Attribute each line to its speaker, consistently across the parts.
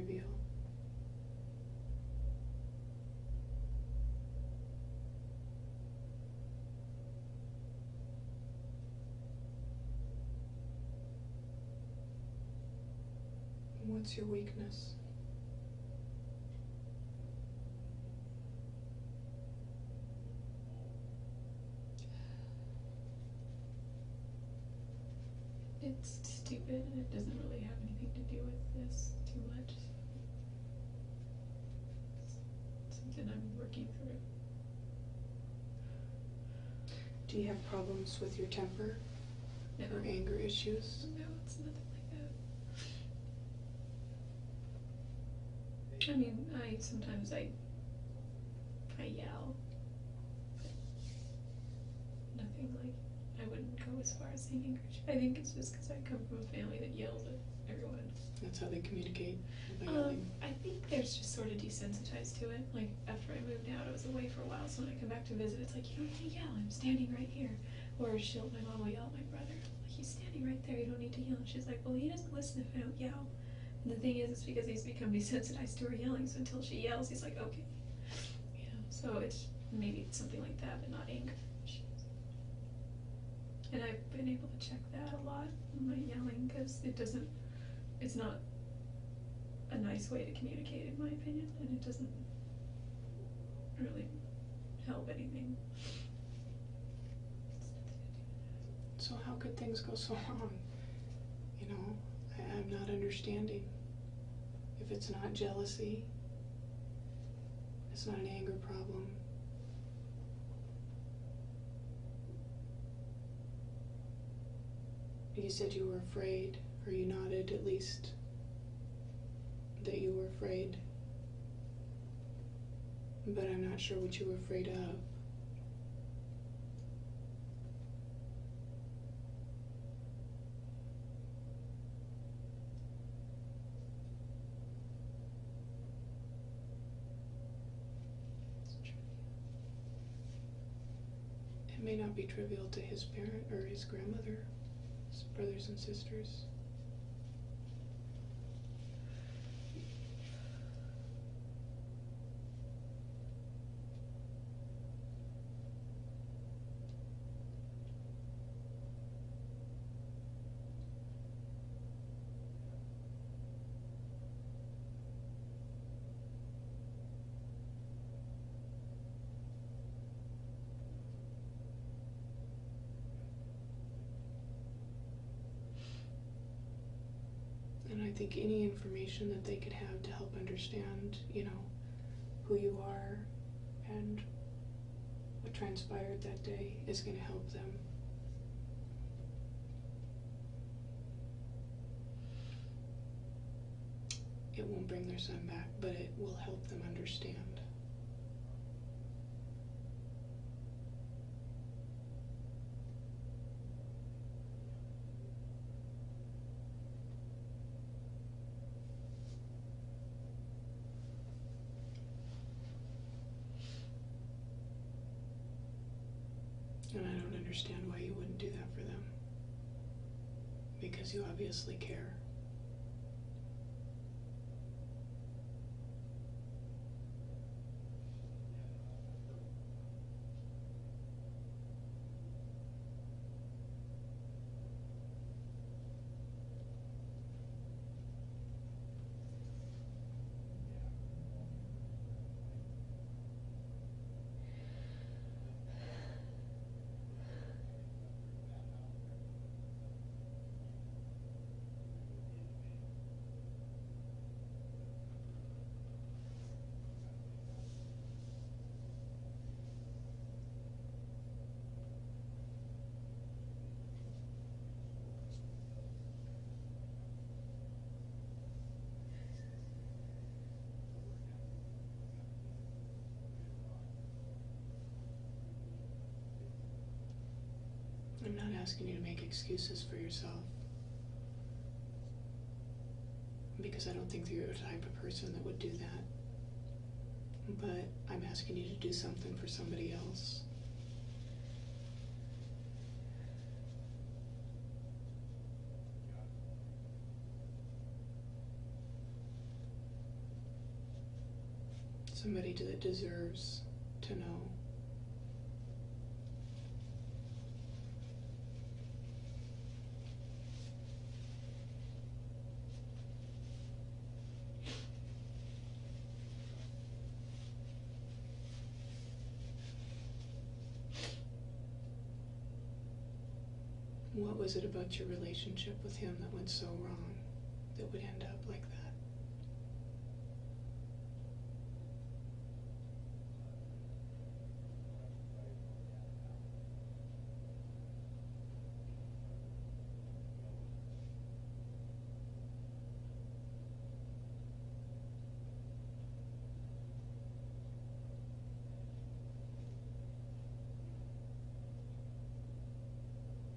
Speaker 1: reveal? What's your weakness?
Speaker 2: It's stupid and it doesn't really have anything to do with this too much. It's something I'm working through.
Speaker 1: Do you have problems with your temper?
Speaker 2: No.
Speaker 1: Or anger issues?
Speaker 2: No, it's nothing like that. I mean, sometimes I yell, but nothing like, I wouldn't go as far as saying angry. I think it's just because I come from a family that yells at everyone.
Speaker 1: That's how they communicate, by yelling?
Speaker 2: I think they're just sort of desensitized to it. Like, after I moved out, I was away for a while, so when I come back to visit, it's like, you don't need to yell, I'm standing right here. Or my mom will yell at my brother, like, he's standing right there, you don't need to yell. And she's like, well, he doesn't listen if I don't yell. And the thing is, it's because he's become desensitized to her yelling, so until she yells, he's like, okay. You know, so it's, maybe it's something like that, but not anger. And I've been able to check that a lot in my yelling, because it's not a nice way to communicate, in my opinion, and it doesn't really help anything.
Speaker 1: So how could things go so wrong? You know, I'm not understanding. If it's not jealousy, it's not an anger problem. You said you were afraid, or you nodded at least, that you were afraid. But I'm not sure what you were afraid of. It may not be trivial to his parent or his grandmother, his brothers and sisters. And I think any information that they could have to help understand, you know, who you are and what transpired that day is going to help them. It won't bring their son back, but it will help them understand. And I don't understand why you wouldn't do that for them. Because you obviously care. I'm not asking you to make excuses for yourself, because I don't think that you're the type of person that would do that. But I'm asking you to do something for somebody else. somebody that deserves to know. What was it about your relationship with him that went so wrong, that would end up like that?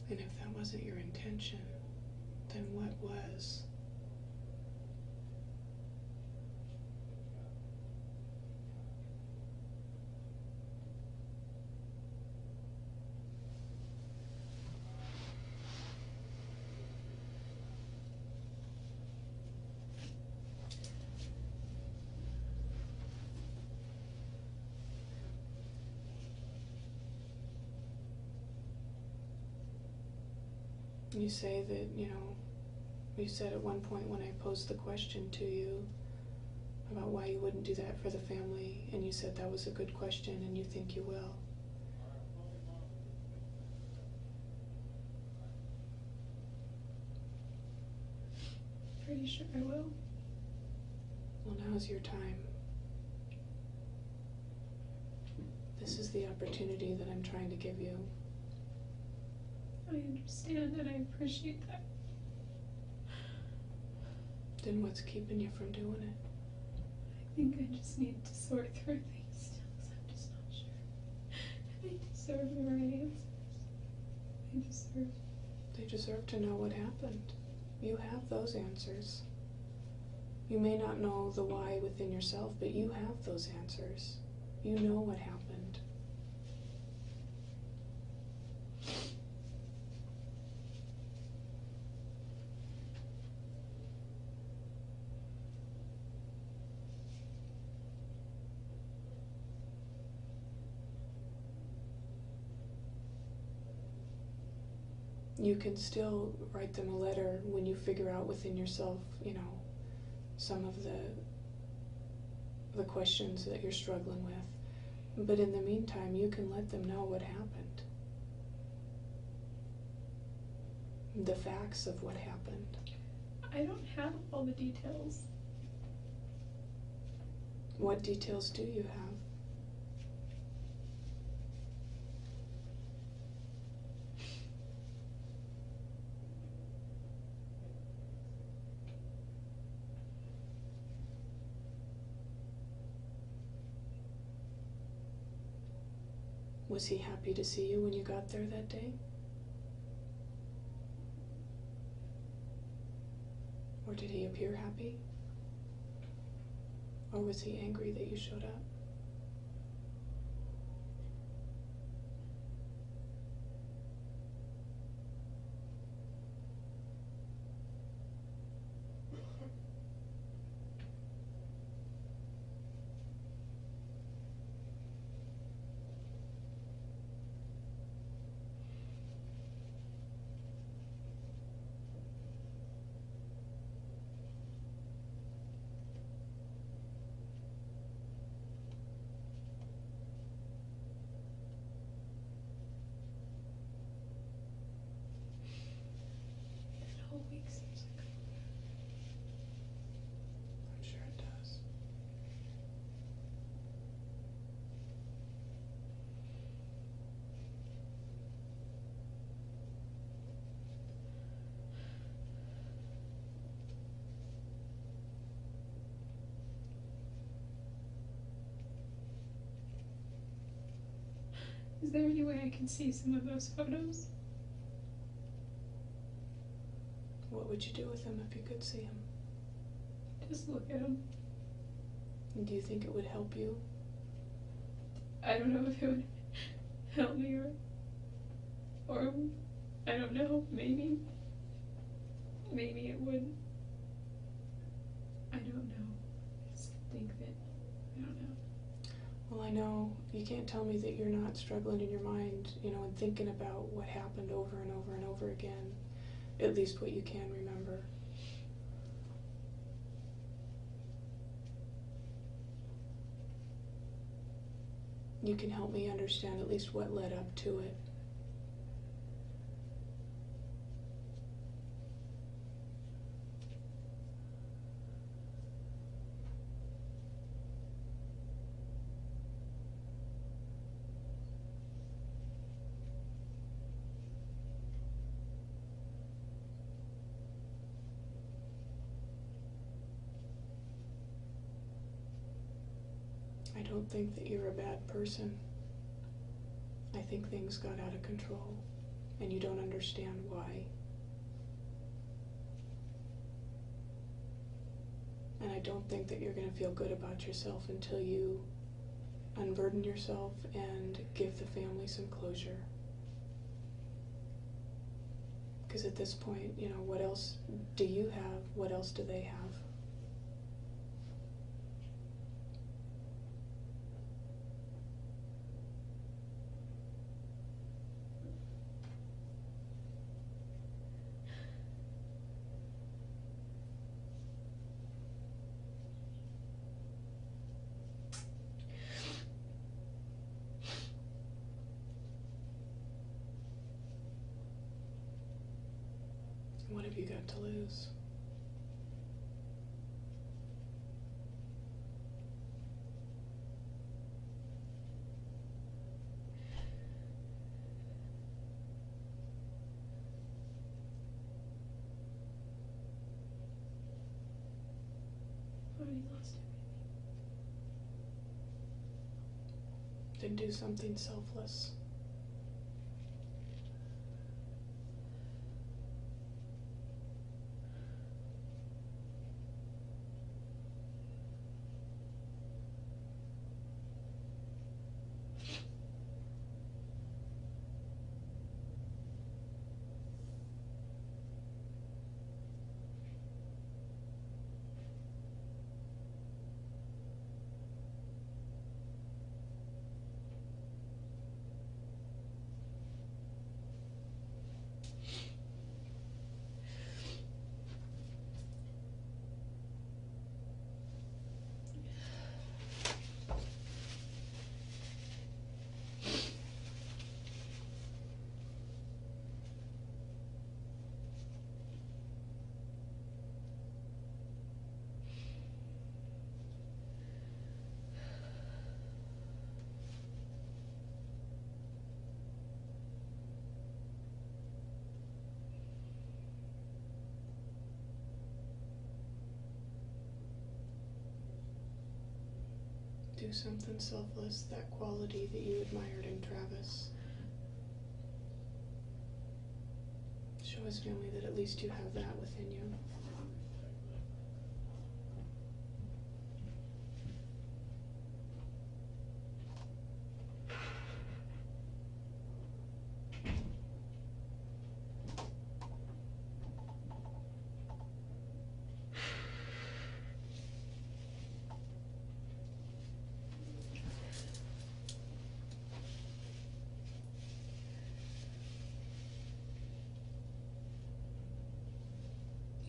Speaker 1: And if that wasn't your intention, then what was? You say that, you said at one point when I posed the question to you about why you wouldn't do that for the family, and you said that was a good question and you think you will.
Speaker 2: Pretty sure I will.
Speaker 1: Well, now's your time. This is the opportunity that I'm trying to give you.
Speaker 2: I understand and I appreciate that.
Speaker 1: Then what's keeping you from doing it?
Speaker 2: I think I just need to sort through things still, because I'm just not sure. They deserve more answers.
Speaker 1: They deserve to know what happened. You have those answers. You may not know the why within yourself, but you have those answers. You know what happened. You can still write them a letter when you figure out within yourself, some of the questions that you're struggling with. But in the meantime, you can let them know what happened. The facts of what happened.
Speaker 2: I don't have all the details.
Speaker 1: What details do you have? Was he happy to see you when you got there that day? Or did he appear happy? Or was he angry that you showed up?
Speaker 2: That whole week seems like
Speaker 1: I'm sure it does.
Speaker 2: Is there any way I can see some of those photos?
Speaker 1: What would you do with him if you could see him?
Speaker 2: Just look at them.
Speaker 1: Do you think it would help you?
Speaker 2: I don't know if it would help me or I don't know, maybe it would. I don't know. I just think that, I don't know.
Speaker 1: Well, I know you can't tell me that you're not struggling in your mind, and thinking about what happened over and over and over again, at least what you can remember. You can help me understand at least what led up to it. I don't think that you're a bad person. I think things got out of control, and you don't understand why. And I don't think that you're going to feel good about yourself until you unburden yourself and give the family some closure. Because at this point, what else do you have? What else do they have? What have you got to lose?
Speaker 2: Already lost everything.
Speaker 1: Then do something selfless. Do something selfless, that quality that you admired in Travis. Show his family that at least you have that within you.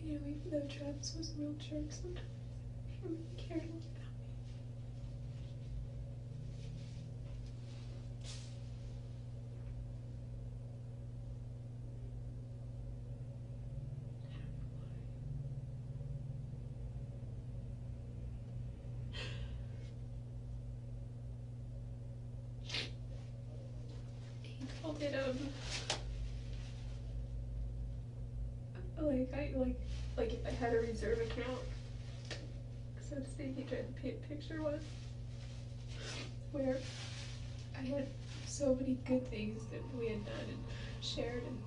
Speaker 2: Even though Travis was a real jerk sometimes, he really cared a lot about me. He called it like if I had a reserve account, so to speak. He tried to paint a picture one where I had so many good things that we had done and shared and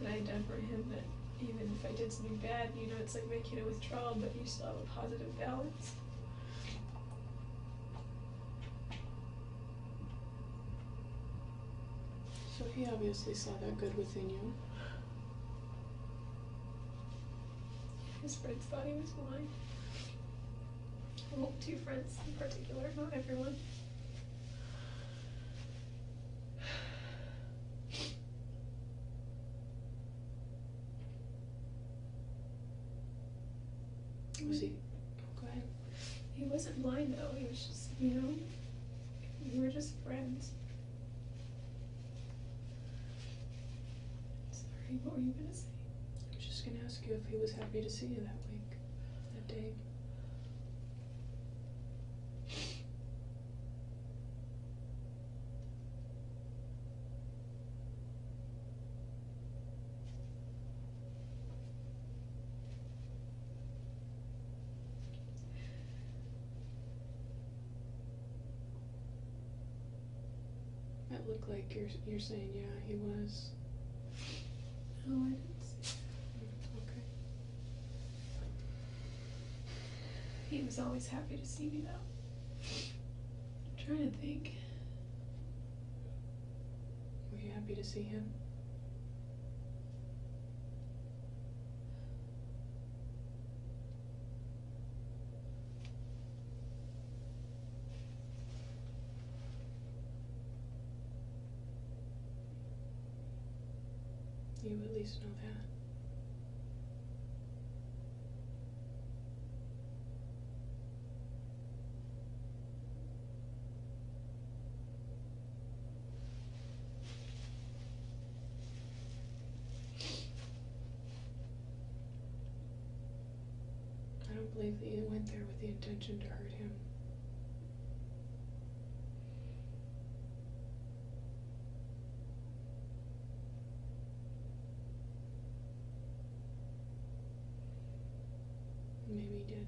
Speaker 2: that I had done for him, that even if I did something bad, it's like making a withdrawal, but you still have a positive balance.
Speaker 1: So he obviously saw that good within you.
Speaker 2: His friends thought he was blind. Well, two friends in particular, not everyone.
Speaker 1: Was he? Oh, go ahead.
Speaker 2: He wasn't blind though, he was just, you know, we were just friends. Sorry, what were you gonna say?
Speaker 1: I was just gonna ask you if he was happy to see you that week, that day. It looked like you're saying, yeah, he was.
Speaker 2: No, I didn't see.
Speaker 1: Okay.
Speaker 2: He was always happy to see me though. I'm trying to think.
Speaker 1: Were you happy to see him? You at least know that. I don't believe that you went there with the intention to hurt him. Maybe he did.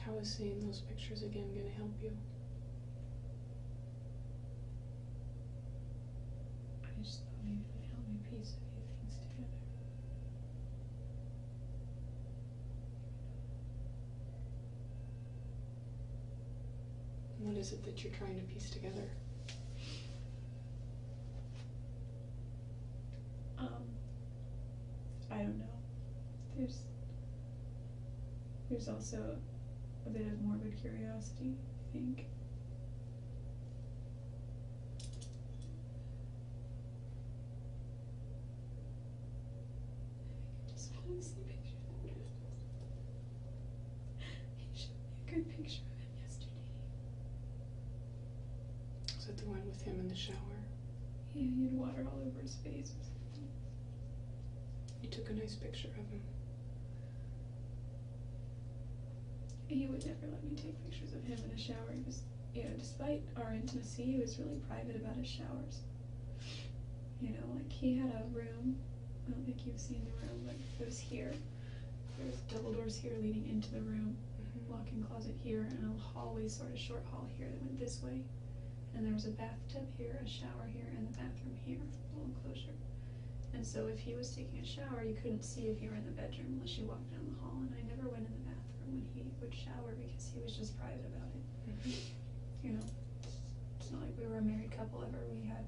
Speaker 1: How is seeing those pictures again going to help you?
Speaker 2: I just thought maybe it would help me piece a few things together.
Speaker 1: What is it that you're trying to piece together?
Speaker 2: I don't know. There's also a bit of morbid curiosity, I think. I just want to see pictures of Christmas. He showed me a good picture of him yesterday.
Speaker 1: Is that the one with him in the shower?
Speaker 2: Yeah, he had water all over his face or something.
Speaker 1: You took a nice picture of him.
Speaker 2: He would never let me take pictures of him in the shower. He was, you know, despite our intimacy, he was really private about his showers. You know, like he had a room, I don't think you've seen the room, but it was here. There's double doors here leading into the room, walk-in closet here, and a hallway, sort of short hall here that went this way. And there was a bathtub here, a shower here, and the bathroom here, a little enclosure. And so if he was taking a shower, you couldn't see if you were in the bedroom unless you walked down the hall, and I never went in the bathroom when he would shower because he was just private about it. You know, it's not like we were a married couple ever. We had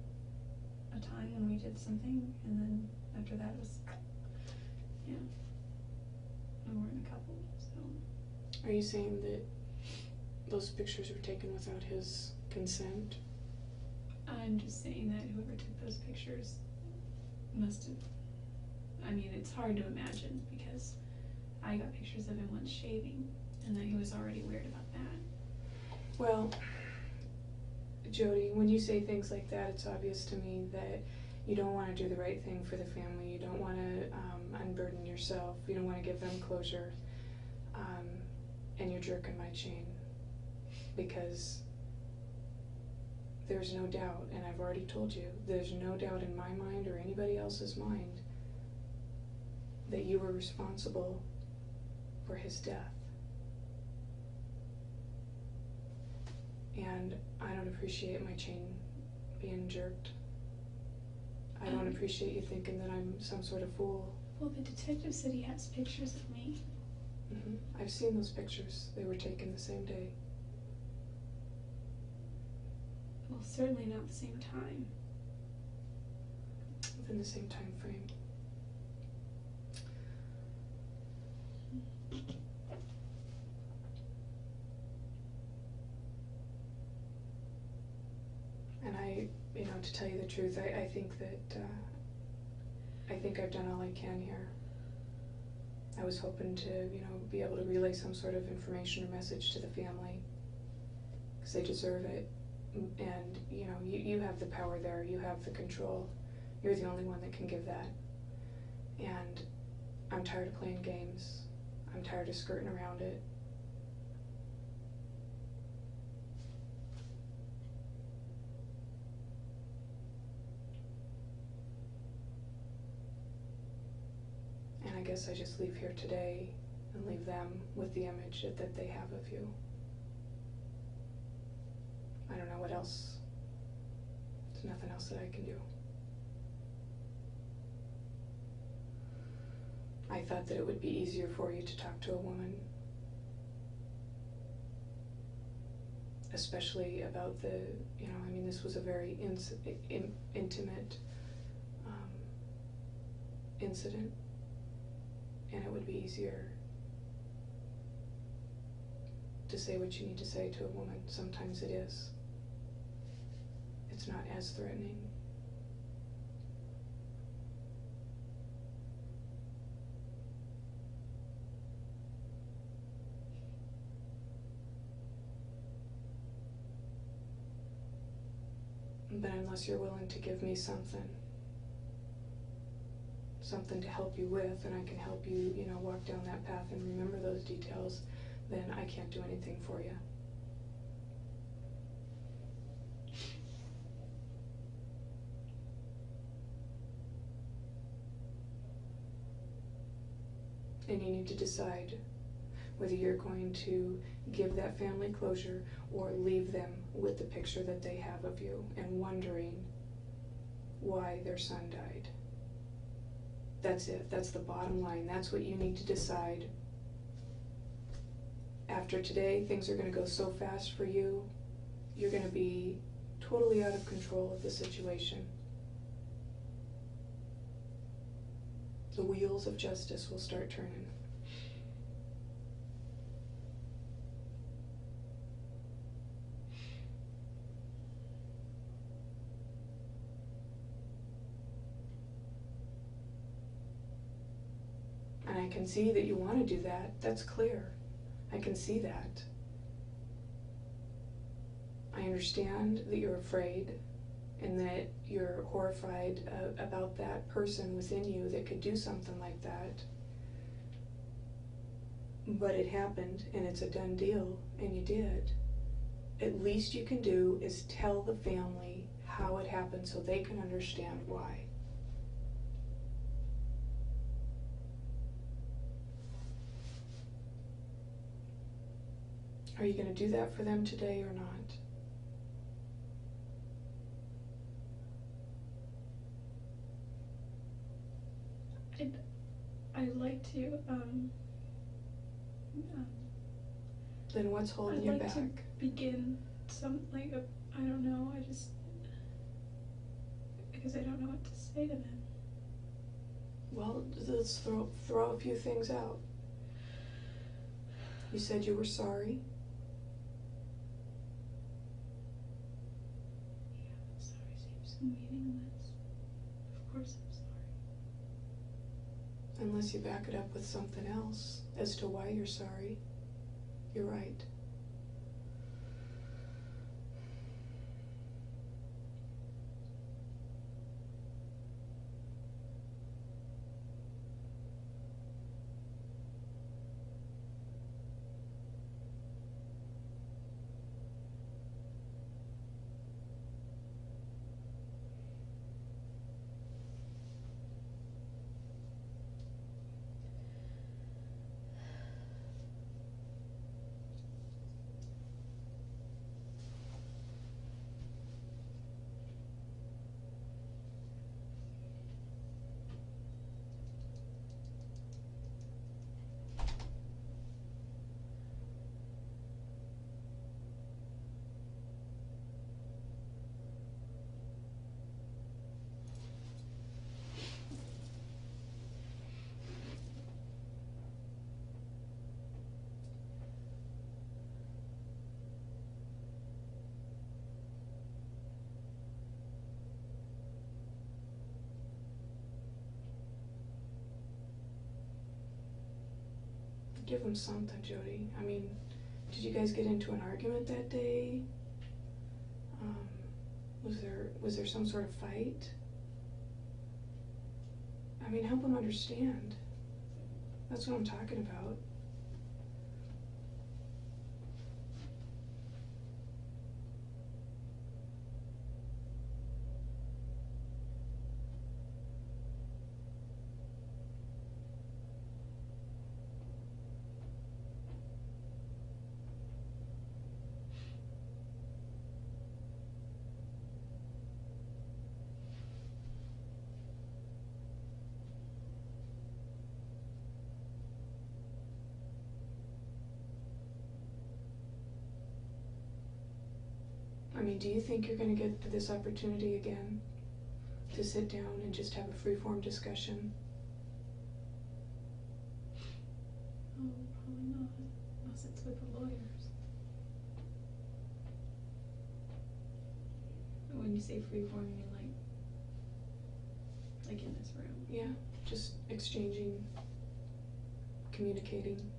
Speaker 2: a time when we did something, and then after that it was, you know, we weren't a couple, so.
Speaker 1: Are you saying that those pictures were taken without his consent?
Speaker 2: I'm just saying that whoever took those pictures must have, I mean, it's hard to imagine because I got pictures of him once shaving, and then he was already weird about that.
Speaker 1: Well, Jodi, when you say things like that, it's obvious to me that you don't want to do the right thing for the family. You don't want to unburden yourself. You don't want to give them closure. And you're jerking my chain because there's no doubt, and I've already told you, there's no doubt in my mind or anybody else's mind that you were responsible for his death. And I don't appreciate my chain being jerked. I don't appreciate you thinking that I'm some sort of fool
Speaker 2: Well, the detective said he has pictures of me.
Speaker 1: I've seen those pictures. They were taken the same day.
Speaker 2: Well, certainly not the same time.
Speaker 1: Within the same time frame. And to tell you the truth, I think that, I think I've done all I can here. I was hoping to, be able to relay some sort of information or message to the family, because they deserve it. And, you have the power there, you have the control. You're the only one that can give that. And I'm tired of playing games. I'm tired of skirting around it. And I guess I just leave here today and leave them with the image that they have of you. I don't know what else. There's nothing else that I can do. I thought that it would be easier for you to talk to a woman, especially about the, this was a very intimate incident, and it would be easier to say what you need to say to a woman. Sometimes it is. It's not as threatening. But unless you're willing to give me something to help you with, and I can help you, walk down that path and remember those details, then I can't do anything for you. And you need to decide whether you're going to give that family closure or leave them with the picture that they have of you and wondering why their son died. That's it. That's the bottom line. That's what you need to decide. After today, things are going to go so fast for you. You're going to be totally out of control of the situation. The wheels of justice will start turning. And I can see that you want to do that. That's clear. I can see that. I understand that you're afraid and that you're horrified about that person within you that could do something like that. But it happened, and it's a done deal, and you did. At least you can do is tell the family how it happened so they can understand why. Are you going to do that for them today or not?
Speaker 2: I'd like to,
Speaker 1: Then what's holding you back?
Speaker 2: I'd like to begin I don't know, because I don't know what to say to them.
Speaker 1: Well, let's throw a few things out. You said you were sorry.
Speaker 2: Yeah, sorry seems so meaningless. Of course I'm sorry.
Speaker 1: Unless you back it up with something else as to why you're sorry. You're right. Give him something, Jodi. I mean, did you guys get into an argument that day? Was there some sort of fight? I mean, help him understand. That's what I'm talking about. I mean, do you think you're going to get this opportunity again to sit down and just have a free-form discussion?
Speaker 2: Oh, probably not, unless it's with the lawyers. When you say free-form, you mean like in this room?
Speaker 1: Yeah, just exchanging, communicating.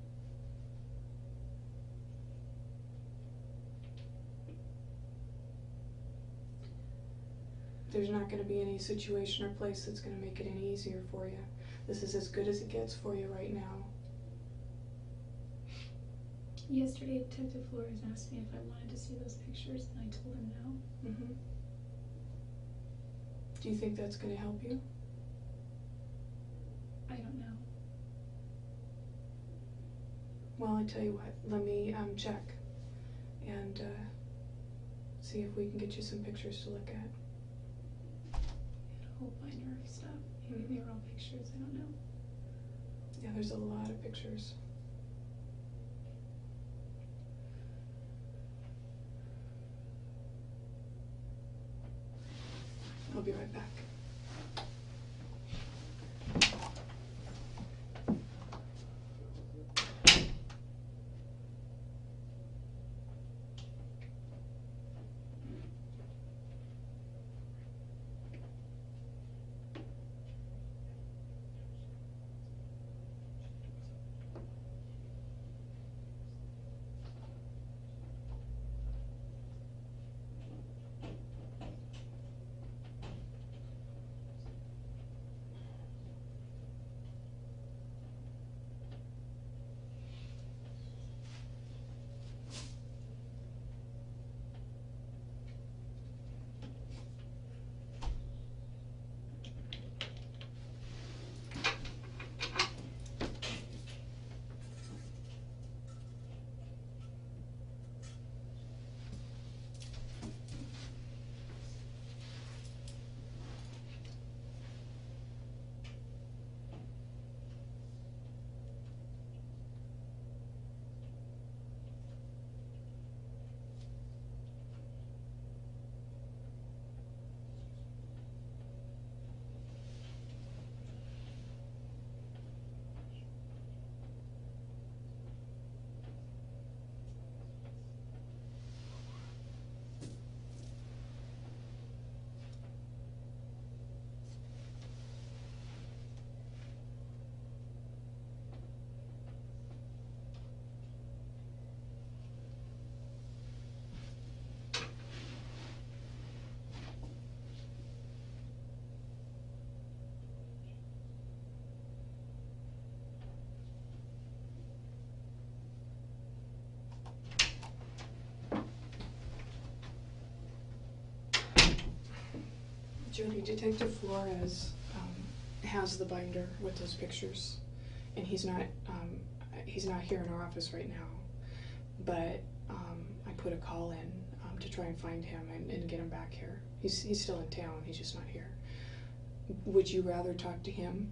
Speaker 1: There's not going to be any situation or place that's going to make it any easier for you. This is as good as it gets for you right now.
Speaker 2: Yesterday, Detective Flores asked me if I wanted to see those pictures, and I told him no.
Speaker 1: Mm-hmm. Do you think that's going to help you?
Speaker 2: I don't know.
Speaker 1: Well, I tell you what, let me check and see if we can get you some pictures to look at.
Speaker 2: A whole binder of stuff. Maybe they were all pictures, I don't know.
Speaker 1: Yeah, there's a lot of pictures. I'll be right back. Jodi, Detective Flores has the binder with those pictures, and he's not here in our office right now. But I put a call in to try and find him and get him back here. He's still in town. He's just not here. Would you rather talk to him?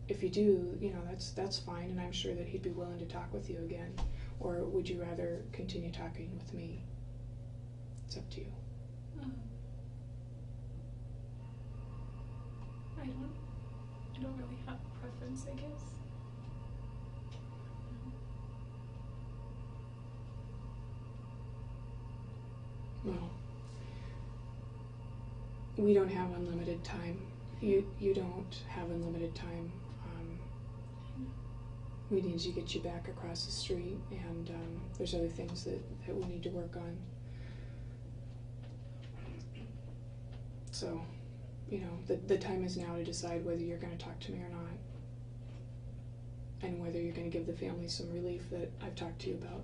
Speaker 1: If you do, you know, that's fine, and I'm sure that he'd be willing to talk with you again. Or would you rather continue talking with me? It's up to you.
Speaker 2: I don't really have a preference, I guess.
Speaker 1: Well, we don't have unlimited time. You don't have unlimited time we need to get you back across the street, and there's other things that we need to work on. So, you know, the time is now to decide whether you're going to talk to me or not, and whether you're going to give the family some relief that I've talked to you about.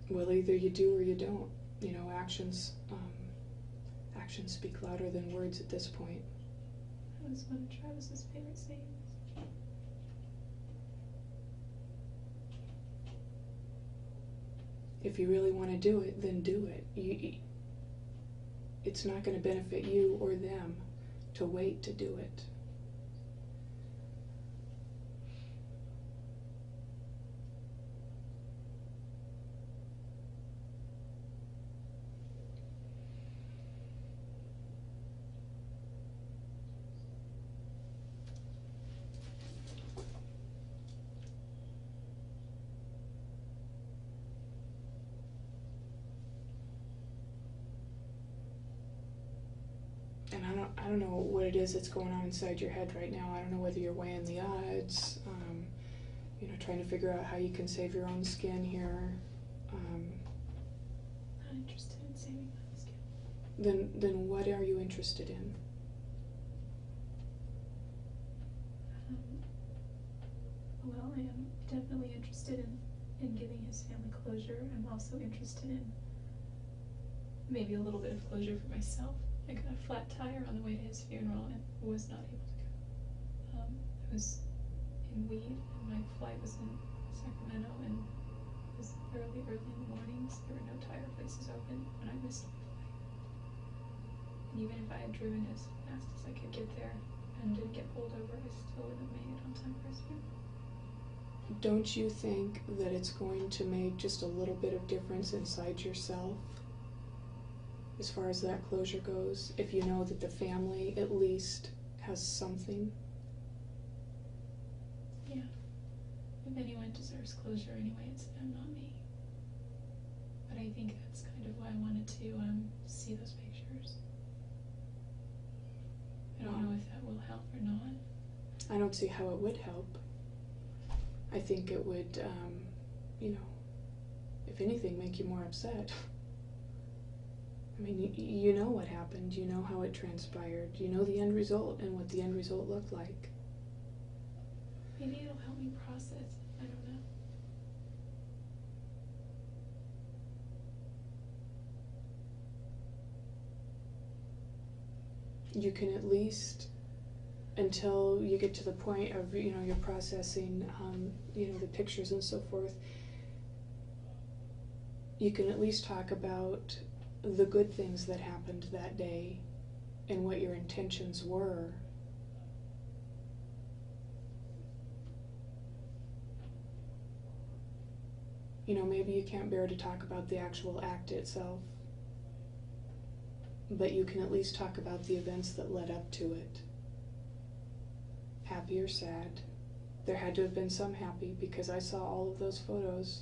Speaker 1: Well, either you do or you don't. You know, actions speak louder than words at this point.
Speaker 2: That was one of Travis's favorite sayings.
Speaker 1: If you really want to do it, then do it. It's not going to benefit you or them to wait to do it. And I don't know what it is that's going on inside your head right now. I don't know whether you're weighing the odds, you know, trying to figure out how you can save your own skin here.
Speaker 2: Not interested in saving my skin.
Speaker 1: Then what are you interested in?
Speaker 2: Well, I am definitely interested in giving his family closure. I'm also interested in maybe a little bit of closure for myself. I got a flat tire on the way to his funeral and was not able to go. I was in Weed, and my flight was in Sacramento, and it was early in the mornings. There were no tire places open, and I missed my flight. And even if I had driven as fast as I could get there and didn't get pulled over, I still wouldn't have made it on time for his funeral.
Speaker 1: Don't you think that it's going to make just a little bit of difference inside yourself as far as that closure goes, if you know that the family at least has something?
Speaker 2: Yeah. If anyone deserves closure anyway, it's them, not me. But I think that's kind of why I wanted to see those pictures. I don't know if that will help or not.
Speaker 1: I don't see how it would help. I think it would, you know, if anything, make you more upset. I mean, you know what happened, you know how it transpired, you know the end result and what the end result looked like.
Speaker 2: Maybe it'll help me process it. I don't know.
Speaker 1: You can at least, until you get to the point of, you know, you're processing, you know, the pictures and so forth, you can at least talk about the good things that happened that day and what your intentions were. You know, maybe you can't bear to talk about the actual act itself, but you can at least talk about the events that led up to it. Happy or sad. There had to have been some happy, because I saw all of those photos.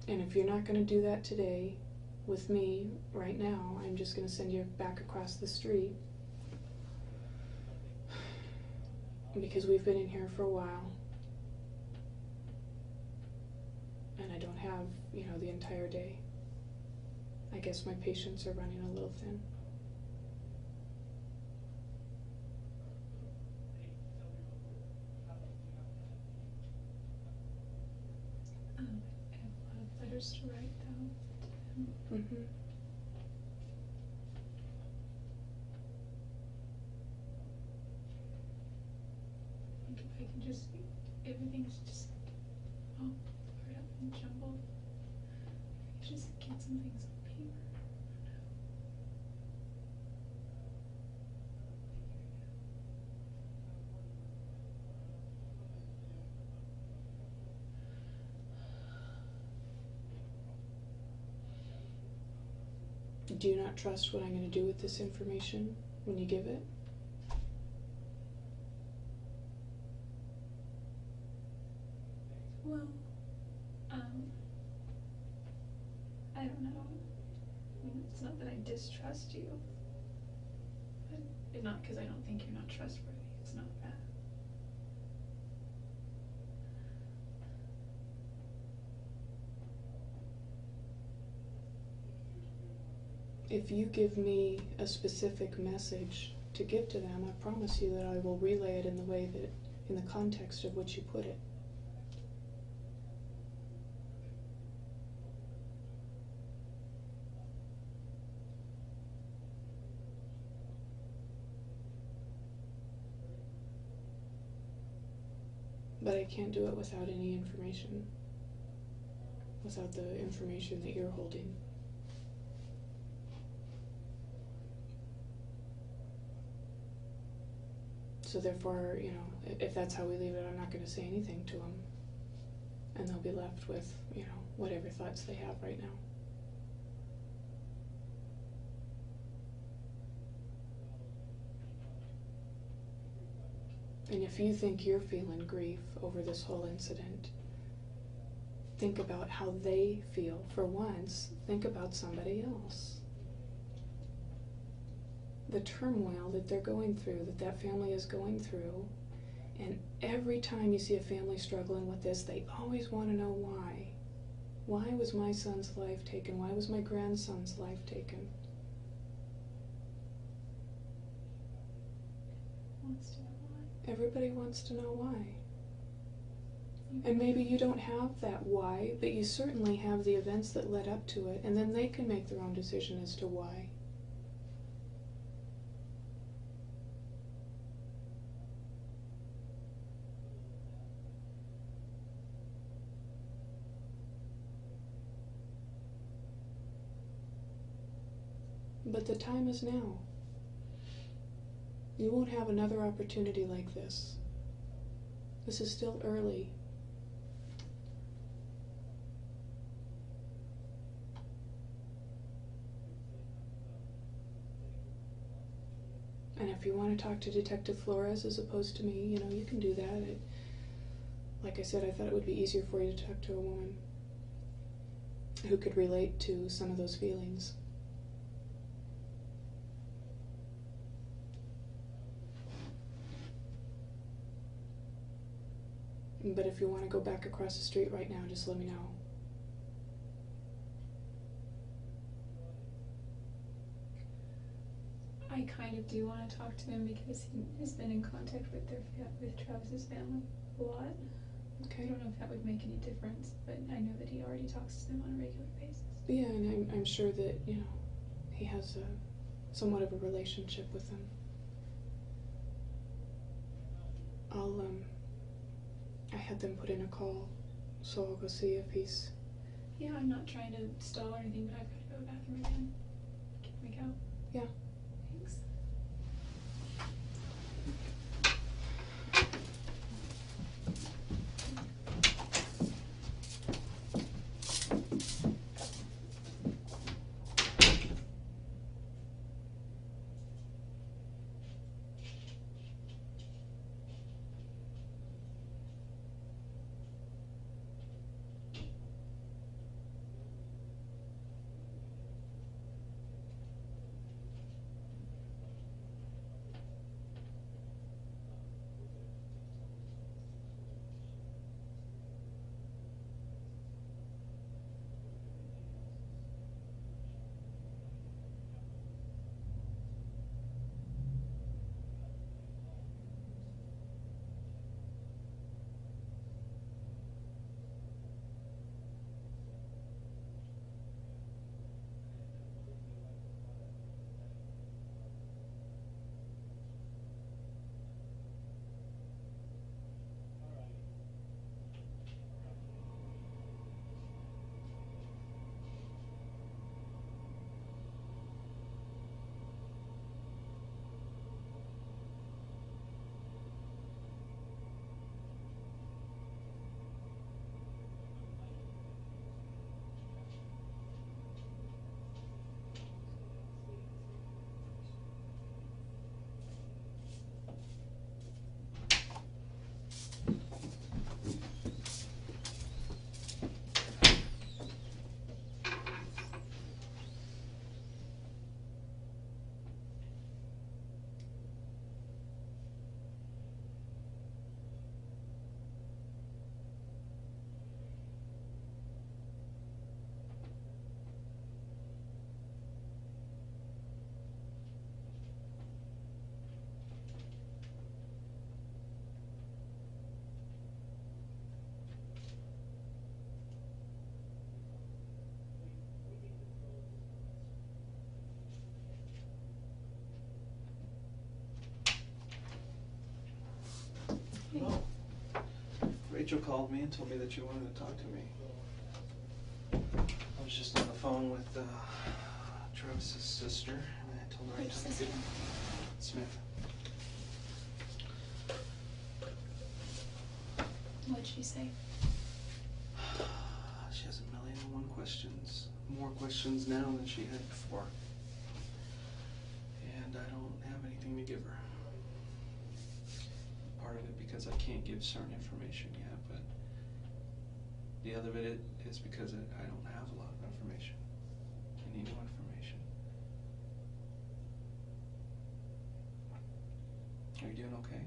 Speaker 1: And if you're not going to do that today with me right now, I'm just going to send you back across the street, because we've been in here for a while and I don't have, you know, the entire day. I guess my patience are running a little thin.
Speaker 2: I have a lot of letters to write though.
Speaker 1: Mm-hmm.
Speaker 2: I think if I can just, everything's just all blurred up and jumbled. If I could just get some things on paper.
Speaker 1: Do you not trust what I'm going to do with this information when you give it?
Speaker 2: Well, I don't know. I mean, it's not that I distrust you, but it's not because I don't think you're not trustworthy. It's not that.
Speaker 1: If you give me a specific message to give to them, I promise you that I will relay it in the way that, in the context of which you put it. But I can't do it without any information, without the information that you're holding. So therefore, you know, if that's how we leave it, I'm not going to say anything to them. And they'll be left with, you know, whatever thoughts they have right now. And if you think you're feeling grief over this whole incident, think about how they feel. For once, think about somebody else. The turmoil that they're going through, that family is going through, and every time you see a family struggling with this, they always want to know why. Why was my son's life taken? Why was my grandson's life taken?
Speaker 2: Wants to know why.
Speaker 1: Everybody wants to know why. And maybe you don't have that why, but you certainly have the events that led up to it, and then they can make their own decision as to why. But the time is now. You won't have another opportunity like this. This is still early. And if you want to talk to Detective Flores as opposed to me, you know, you can do that. Like I said, I thought it would be easier for you to talk to a woman who could relate to some of those feelings. But if you want to go back across the street right now, just let me know.
Speaker 2: I kind of do want to talk to him because he has been in contact with Travis's family a lot.
Speaker 1: Okay.
Speaker 2: I don't know if that would make any difference, but I know that he already talks to them on a regular basis.
Speaker 1: Yeah, and I'm sure that, you know, he has somewhat of a relationship with them. I had them put in a call, so I'll go see if he's...
Speaker 2: Yeah, I'm not trying to stall or anything, but I've got to go to the bathroom again. Can we go?
Speaker 1: Yeah.
Speaker 2: Thanks.
Speaker 3: No. Rachel called me and told me that you wanted to talk to me. I was just on the phone with Travis's sister, and I told her I took it. Smith.
Speaker 2: What'd she say?
Speaker 3: She has 1,000,001 questions. More questions now than she had before. And I don't have anything to give her. Part of it because I can't give certain information yet, but the other bit is because I don't have a lot of information. I need new information. Are you doing okay?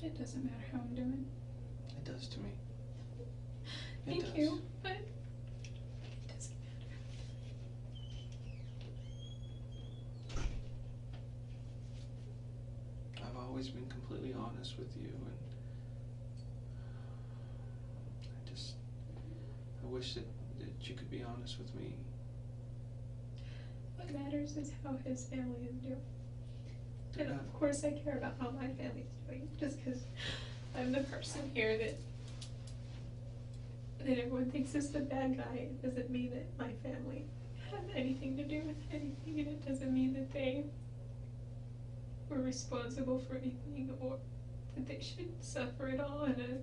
Speaker 2: It doesn't matter how I'm doing.
Speaker 3: It does to me.
Speaker 2: Thank you, but it doesn't matter.
Speaker 3: I've always been completely honest with you, and I wish that you could be honest with me.
Speaker 2: What matters is how his family is doing. And of course I care about how my family's doing, just because I'm the person here that everyone thinks is the bad guy. It doesn't mean that my family had anything to do with anything, and it doesn't mean that they were responsible for anything or that they should suffer at all. And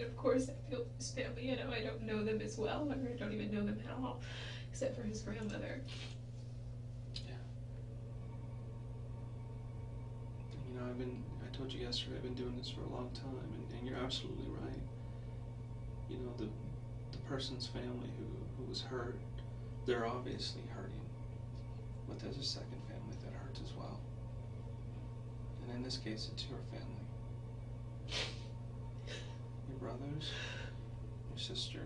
Speaker 2: of course I feel his family, you know, I don't know them as well, or I don't even know them at all, except for his grandmother.
Speaker 3: You know, I told you yesterday, I've been doing this for a long time, and you're absolutely right. You know, the person's family who was hurt, they're obviously hurting, but there's a second family that hurts as well. And in this case, it's your family. Your brothers, your sister,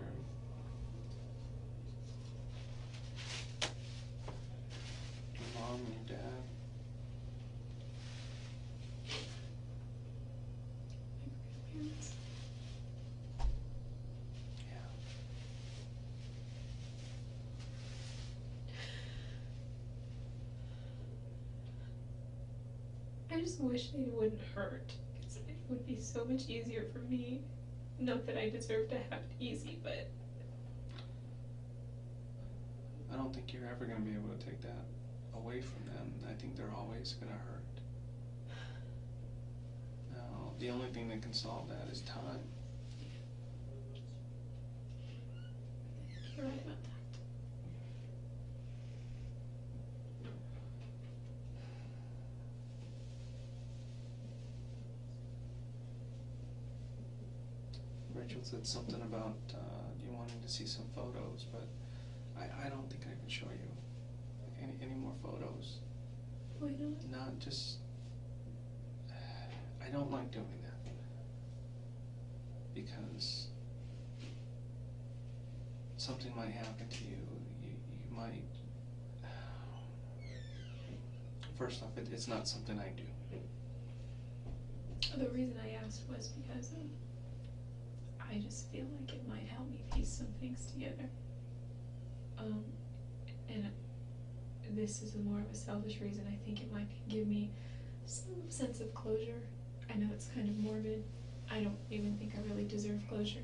Speaker 3: your mom and your dad.
Speaker 2: Parents.
Speaker 3: Yeah.
Speaker 2: I just wish they wouldn't hurt, because it would be so much easier for me. Not that I deserve to have it easy, but
Speaker 3: I don't think you're ever going to be able to take that away from them. I think they're always going to hurt. Now, the only thing that can solve that is time.
Speaker 2: you're right about that.
Speaker 3: Rachel said something about you wanting to see some photos, but I don't think I can show you any more photos.
Speaker 2: Why not?
Speaker 3: Not just... I don't like doing that. Because something might happen to you. You might... First off, it's not something I do.
Speaker 2: The reason I asked was because I just feel like it might help me piece some things together. And this is more of a selfish reason. I think it might give me some sense of closure. I know it's kind of morbid. I don't even think I really deserve closure.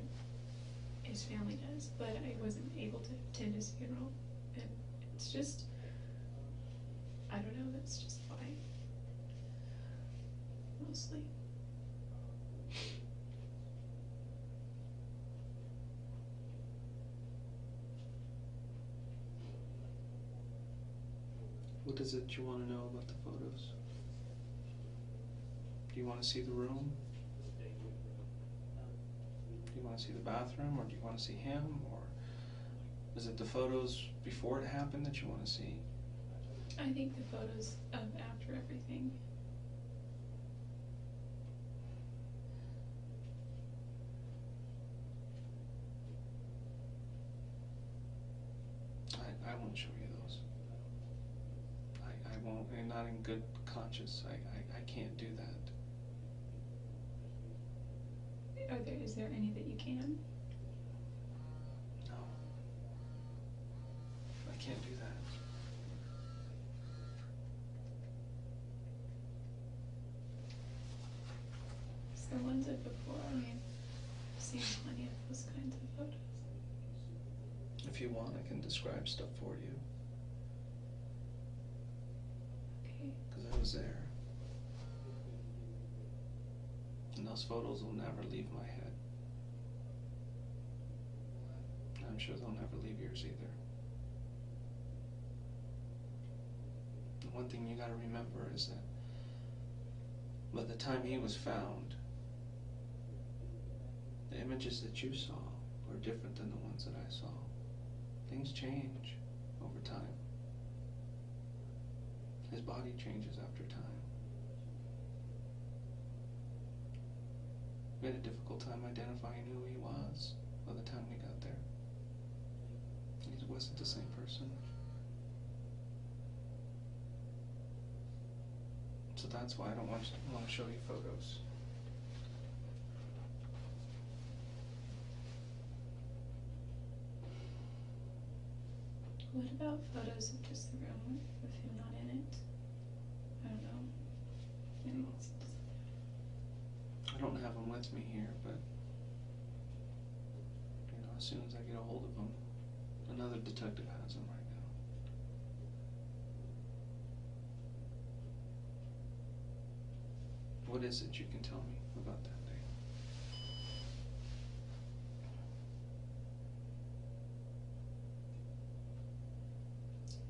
Speaker 2: His family does, but I wasn't able to attend his funeral. And it's just, I don't know, that's just why. Mostly.
Speaker 3: What is it you want to know about the photos? Do you want to see the room? Do you want to see the bathroom, or do you want to see him? Or is it the photos before it happened that you want to see?
Speaker 2: I think the photos of after everything.
Speaker 3: I won't show you those. I won't, and not in good conscience. I can't do that.
Speaker 2: Is there any that you can?
Speaker 3: No. I can't do that.
Speaker 2: or ones of before. I mean, I've seen plenty of those kinds of photos.
Speaker 3: If you want, I can describe stuff for you,
Speaker 2: Okay.
Speaker 3: because I was there. And those photos will never leave my head. I'm sure they'll never leave yours either. The one thing you gotta remember is that by the time he was found, the images that you saw were different than the ones that I saw. Things change over time. His body changes after time. We had a difficult time identifying who he was by the time we got there. He wasn't the same person. So that's why I don't want to show you photos.
Speaker 2: What about photos of just the room with him not in it? I don't know. Maybe it's just...
Speaker 3: I don't have him with me here, but as soon as I get a hold of him, another detective has him right now. What is it you can tell me about that day?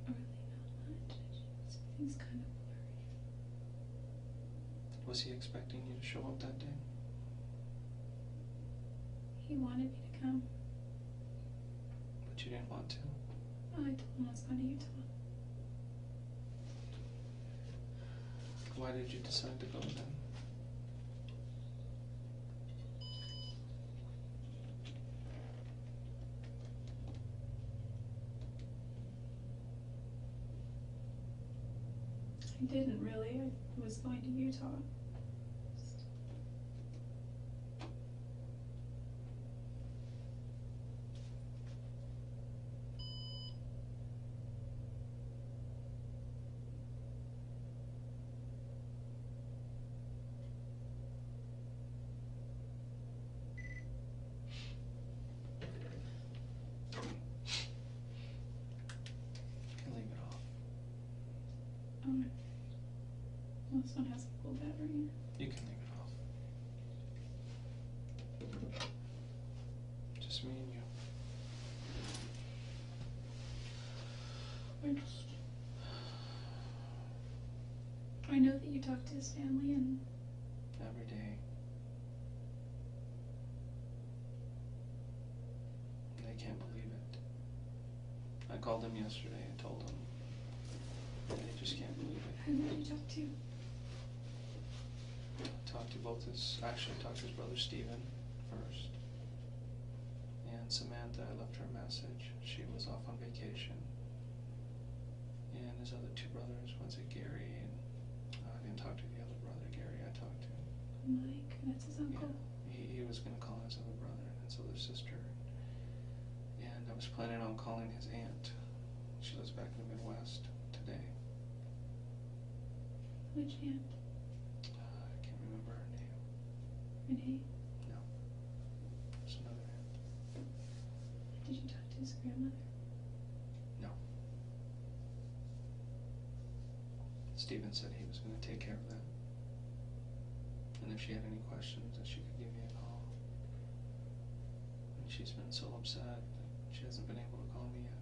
Speaker 2: Really not much. Everything's kind of blurry.
Speaker 3: Was he expecting you to show up that day?
Speaker 2: He wanted me to come.
Speaker 3: But you didn't want to?
Speaker 2: Oh, I told him I was going to Utah.
Speaker 3: Why did you decide to go then?
Speaker 2: I didn't really. I was going to Utah. Well, this one has a full battery.
Speaker 3: You can leave it off. Just me and you.
Speaker 2: I know that you talk to his family and...
Speaker 3: Every day. They can't believe it. I called them yesterday and told them. They just can't believe it.
Speaker 2: Who did you talk to?
Speaker 3: Talked to both talked to his brother Stephen first. And Samantha, I left her a message. She was off on vacation. And his other two brothers, one's at Gary, and I didn't talk to the other brother, Gary, I talked to.
Speaker 2: Mike, that's his uncle.
Speaker 3: Yeah, he was gonna call his other brother and his other sister. And I was planning on calling his aunt. She lives back in the Midwest today.
Speaker 2: Which aunt?
Speaker 3: I can't remember her name.
Speaker 2: Renee?
Speaker 3: No. There's another aunt.
Speaker 2: Did you talk to his grandmother?
Speaker 3: No. Stephen said he was gonna take care of that. And if she had any questions, that she could give me a call. And she's been so upset that she hasn't been able to call me yet.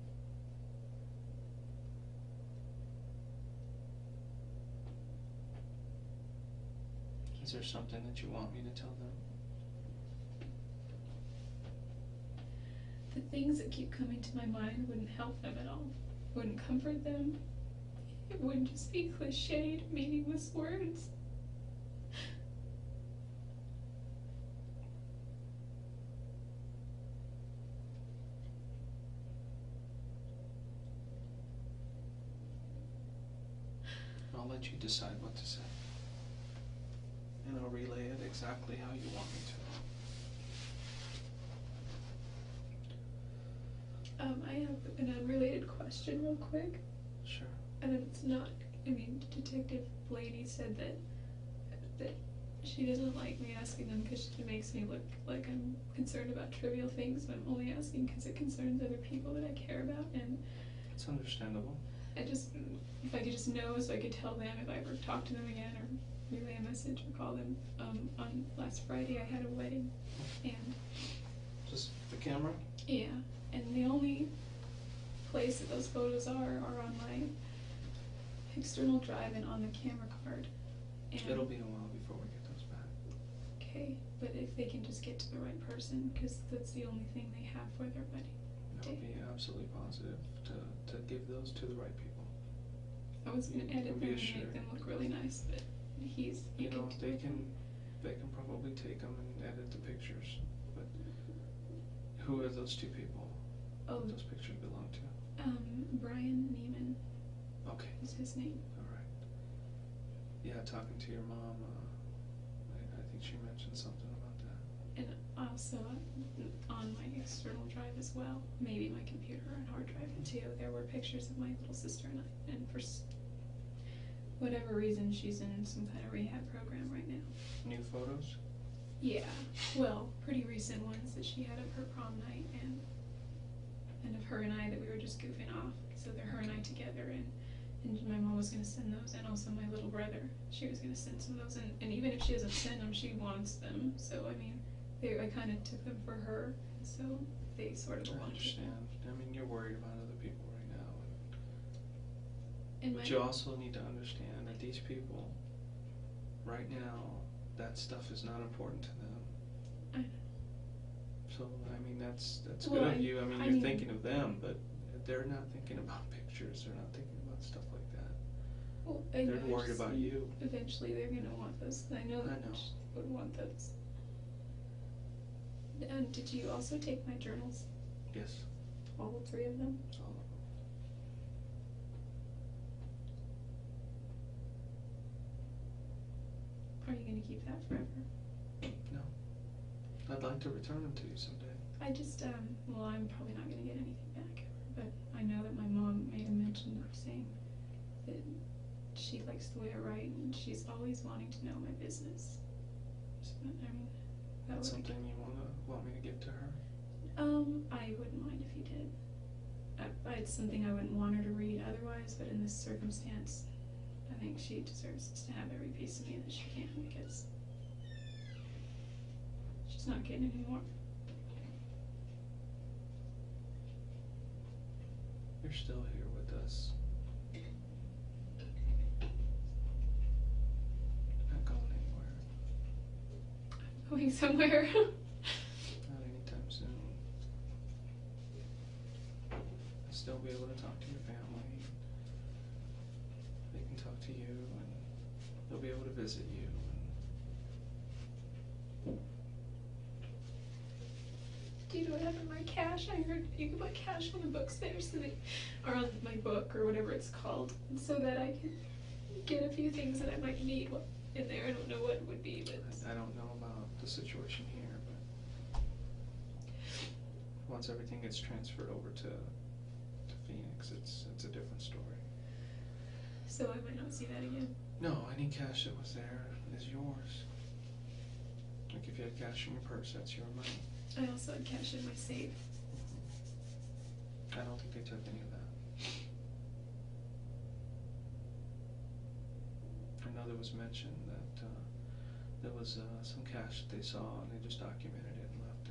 Speaker 3: Is there something that you want me to tell them?
Speaker 2: The things that keep coming to my mind wouldn't help them at all. Wouldn't comfort them. It wouldn't just be cliched, meaningless words.
Speaker 3: I'll let you decide what to say. And I'll relay it exactly how you want me to.
Speaker 2: I have an unrelated question real quick.
Speaker 3: Sure.
Speaker 2: And it's not, Detective Blaney said that she doesn't like me asking them because it makes me look like I'm concerned about trivial things, but I'm only asking because it concerns other people that I care about, and
Speaker 3: It's understandable.
Speaker 2: I just, if I could just know so I could tell them if I ever talk to them again or relay a message or call them. On last Friday I had a wedding, and
Speaker 3: Just the camera?
Speaker 2: yeah, and the only place that those photos are on my external drive and on the camera card. And
Speaker 3: It'll be a while before we get those back.
Speaker 2: okay, but if they can just get to the right person, because that's the only thing they have for their wedding.
Speaker 3: I'll be absolutely positive to give those to the right people.
Speaker 2: I was gonna
Speaker 3: You
Speaker 2: edit
Speaker 3: can
Speaker 2: them
Speaker 3: be
Speaker 2: and
Speaker 3: assured.
Speaker 2: make them look really nice, but you
Speaker 3: know,
Speaker 2: can
Speaker 3: they can probably take them and edit the pictures, but who are those two people
Speaker 2: Oh,
Speaker 3: that those pictures belong to?
Speaker 2: Brian Neiman
Speaker 3: Okay,
Speaker 2: is his name.
Speaker 3: alright. Yeah, talking to your mom, I think she mentioned something about that.
Speaker 2: And also on my external drive as well, maybe my computer and hard drive too, there were pictures of my little sister and I, and for whatever reason she's in some kind of rehab program right now.
Speaker 3: New photos?
Speaker 2: Yeah, well, pretty recent ones that she had of her prom night and of her and I that we were just goofing off. So they're her and I together, and my mom was gonna send those, and also my little brother. She was gonna send some of those, and even if she doesn't send them, she wants them. So I mean, I kind of took them for her, so they sort of
Speaker 3: I
Speaker 2: belong to
Speaker 3: understand.
Speaker 2: her.
Speaker 3: I mean, you're worried about other people right now.
Speaker 2: And
Speaker 3: But you also need to understand that these people, right now, that stuff is not important to them.
Speaker 2: I know.
Speaker 3: So, I mean, that's
Speaker 2: Well,
Speaker 3: good of you. I mean,
Speaker 2: I
Speaker 3: you're
Speaker 2: mean-
Speaker 3: thinking of them, but they're not thinking about pictures. They're not thinking about stuff like that.
Speaker 2: Well,
Speaker 3: They're worried about you.
Speaker 2: Eventually, they're gonna want those. I know that
Speaker 3: I know.
Speaker 2: she would want those. And did you also take my journals?
Speaker 3: Yes,
Speaker 2: All 3 of them?
Speaker 3: it's all of them.
Speaker 2: Are you gonna keep that forever?
Speaker 3: No. I'd like to return them to you someday.
Speaker 2: I just, well, I'm probably not gonna get anything back ever, but I know that my mom made a mention of saying that she likes the way I write and she's always wanting to know my business. So, I mean, that
Speaker 3: That's
Speaker 2: would,
Speaker 3: something you want me to give to her?
Speaker 2: I wouldn't mind if you did. It's something I wouldn't want her to read otherwise, but in this circumstance, I think she deserves to have every piece of me that she can, because she's not getting any more.
Speaker 3: You're still here with us. Not going anywhere.
Speaker 2: I'm going somewhere.
Speaker 3: Not anytime soon. I'll still be able to talk to your family. They can talk to you, and they'll be able to visit you.
Speaker 2: Do you know what happened to my cash? I heard you can put cash on the books there, so that, or on my book, or whatever it's called, so that I can get a few things that I might need in there. I don't know what it would be, but
Speaker 3: I don't know about the situation here, but once everything gets transferred over to Phoenix, it's a different story.
Speaker 2: so I might not see that again.
Speaker 3: No, any cash that was there is yours. Like if you had cash in your purse, that's your money.
Speaker 2: I also had cash in my safe.
Speaker 3: I don't think they took any of that. I know there was mention that there was some cash that they saw and they just documented it and left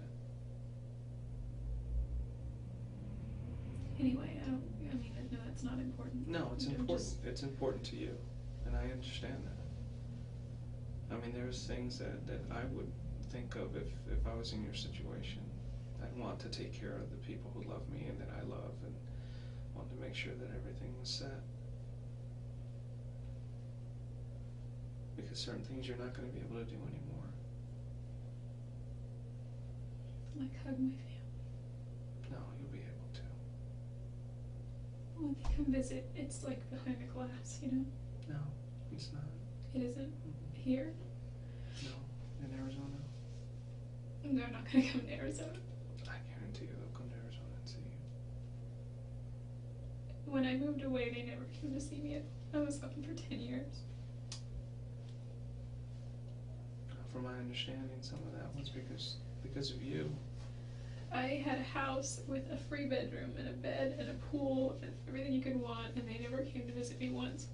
Speaker 3: it.
Speaker 2: Anyway, I mean, no, that's not important.
Speaker 3: No, it's
Speaker 2: I'm
Speaker 3: important.
Speaker 2: just-
Speaker 3: It's important to you, and I understand that. I mean, there's things that I would think of if I was in your situation. I'd want to take care of the people who love me and that I love, and want to make sure that everything was set. Because certain things you're not going to be able to do anymore.
Speaker 2: Like hug my family.
Speaker 3: No, you'll be able to.
Speaker 2: When they come visit, it's like behind a glass, you know?
Speaker 3: No, it's not.
Speaker 2: It isn't
Speaker 3: Mm-mm.
Speaker 2: here.
Speaker 3: No, in Arizona.
Speaker 2: And they're not gonna come to Arizona.
Speaker 3: I guarantee you they'll come to Arizona and see you.
Speaker 2: When I moved away, they never came to see me. I was gone for 10 years.
Speaker 3: from my understanding, some of that was because of you.
Speaker 2: I had a house with a free bedroom and a bed and a pool and everything you could want, and they never came to visit me once.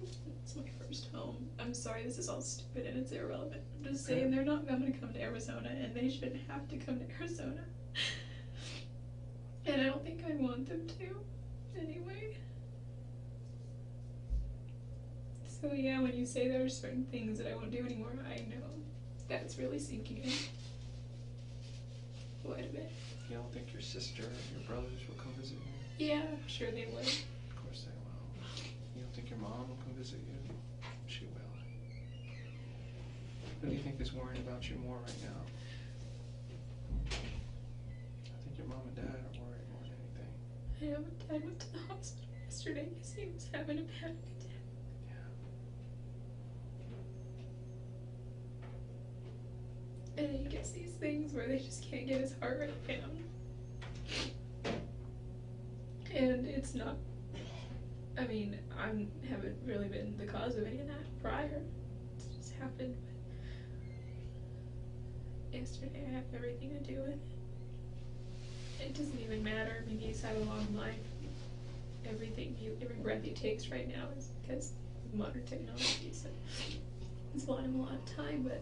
Speaker 2: It's my first home. I'm sorry, this is all stupid and it's irrelevant. I'm just saying they're not going to come to Arizona, and they shouldn't have to come to Arizona. And I don't think I want them to, anyway. So yeah, when you say there are certain things that I won't do anymore, I know that's really sinking in quite a bit.
Speaker 3: You don't think your sister or your brothers will come visit you?
Speaker 2: Yeah, I'm sure they would.
Speaker 3: Of course they will. You don't think your mom will come visit you? She will. Who do you think is worrying about you more right now? I think your mom and dad are worried more than anything.
Speaker 2: I know my dad went to the hospital yesterday because he was having a panic attack.
Speaker 3: Yeah.
Speaker 2: And he gets these things where they just can't get his heart rate down. And it's not, I mean, I haven't really been the cause of any of that prior. It's just happened. But yesterday I have everything to do with it. It doesn't even matter. I mean, he's had a long life. Every breath he takes right now is because of modern technology. So it's bought him a lot of time, but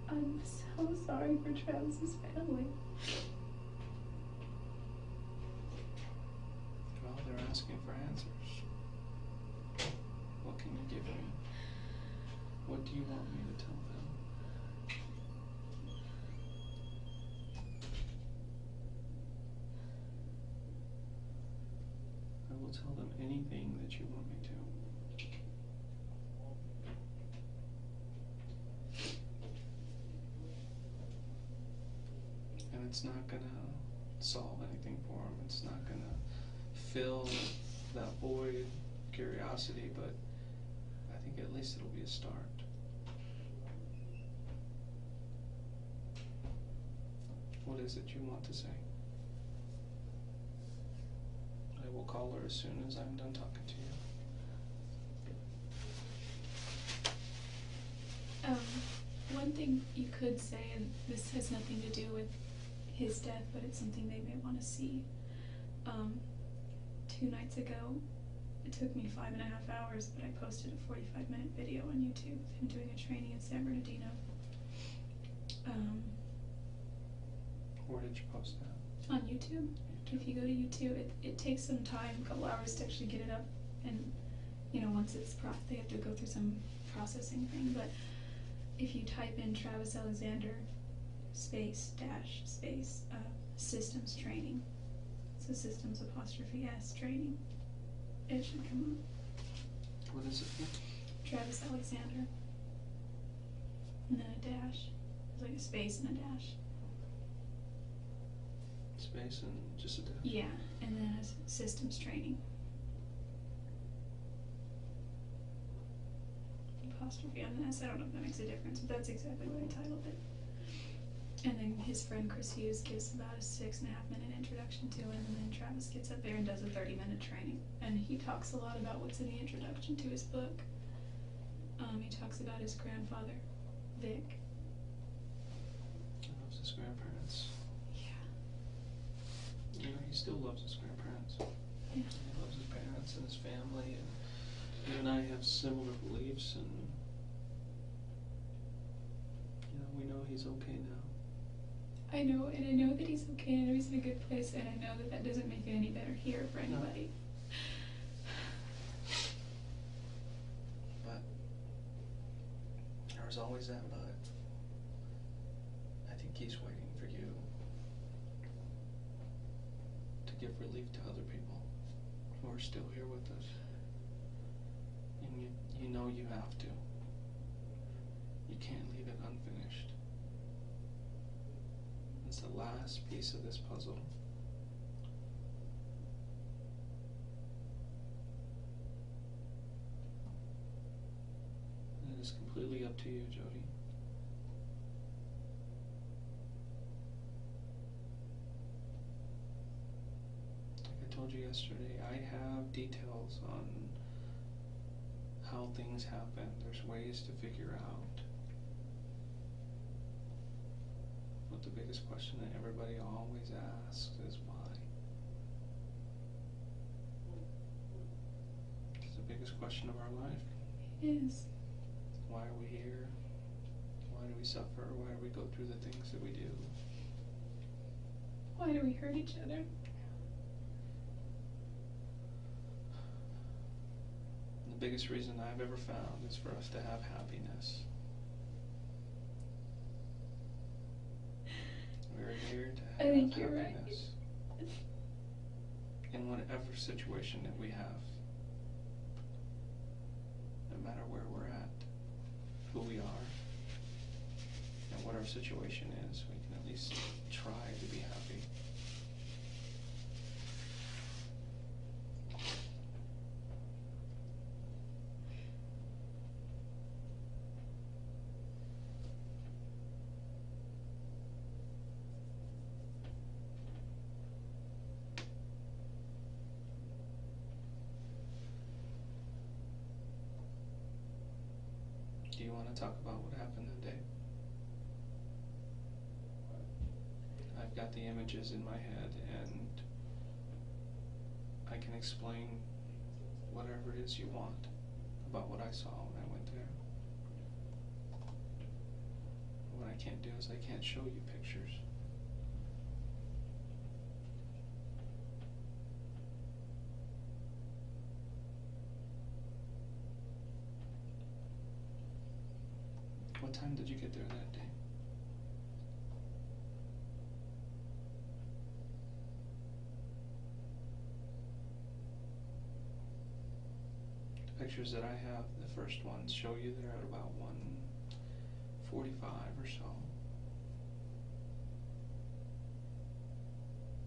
Speaker 2: I'm so sorry for Travis's family.
Speaker 3: Well, they're asking for answers. What can you give me? What do you want me to tell them? I will tell them anything that you want me to. And it's not gonna solve anything for them. It's not gonna fill that void, curiosity, but I think at least it'll be a start. What is it you want to say? I will call her as soon as I'm done talking to you.
Speaker 2: One thing you could say, and this has nothing to do with his death, but it's something they may want to see. 2 nights ago, it took me 5.5 hours, but I posted a 45-minute video on YouTube of him doing a training in San Bernardino.
Speaker 3: Where did you post that?
Speaker 2: On YouTube. If you go to YouTube, it takes some time, a couple hours to actually get it up, and once it's they have to go through some processing thing. But if you type in Travis Alexander space systems training, so systems ' training, it should come up.
Speaker 3: What is it for?
Speaker 2: Travis Alexander, and then a dash. It's like a space and a dash.
Speaker 3: Space and just a dash?
Speaker 2: Yeah, and then a systems training. Apostrophe on an S. I don't know if that makes a difference, but that's exactly what I titled it. And then his friend Chris Hughes gives about a 6.5-minute introduction to him, and then Travis gets up there and does a 30-minute training. And he talks a lot about what's in the introduction to his book. He talks about his grandfather, Vic.
Speaker 3: He loves his grandparents.
Speaker 2: Yeah.
Speaker 3: He still loves his grandparents.
Speaker 2: Yeah.
Speaker 3: He loves his parents and his family, and you and I have similar beliefs, and we know he's okay now.
Speaker 2: I know, and I know that he's okay, and I know he's in a good place, and I know that that doesn't make it any better here for anybody.
Speaker 3: But there's always that but. I think he's waiting for you to give relief to other people who are still here with us. And you know you have to. You can't leave it unfinished. It's the last piece of this puzzle. And it is completely up to you, Jodi. Like I told you yesterday, I have details on how things happen. There's ways to figure out. But the biggest question that everybody always asks is why. It's the biggest question of our life.
Speaker 2: It is.
Speaker 3: Why are we here? Why do we suffer? Why do we go through the things that we do?
Speaker 2: Why do we hurt each other?
Speaker 3: The biggest reason I've ever found is for us to have happiness. We're here to
Speaker 2: I
Speaker 3: have
Speaker 2: think you're right.
Speaker 3: happiness. In whatever situation that we have. No matter where we're at, who we are, and what our situation is, we can at least try to be happy. Do you want to talk about what happened that day? I've got the images in my head, and I can explain whatever it is you want about what I saw when I went there. What I can't do is I can't show you pictures. What time did you get there that day? The pictures that I have, the first ones, show you they're at about 1:45 or so.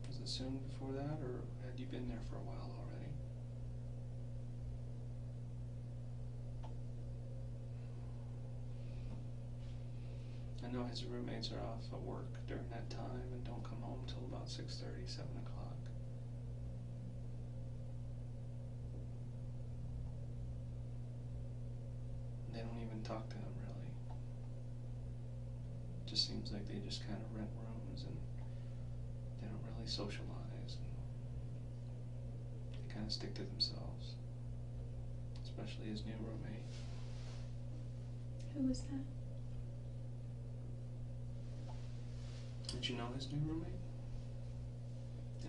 Speaker 3: Was it soon before that, or had you been there for a while already? I know his roommates are off at work during that time and don't come home till about 6:30, 7 o'clock. They don't even talk to him, really. Just seems like they just kind of rent rooms and they don't really socialize. And they kind of stick to themselves, especially his new roommate.
Speaker 2: Who was that?
Speaker 3: Did you know his new roommate?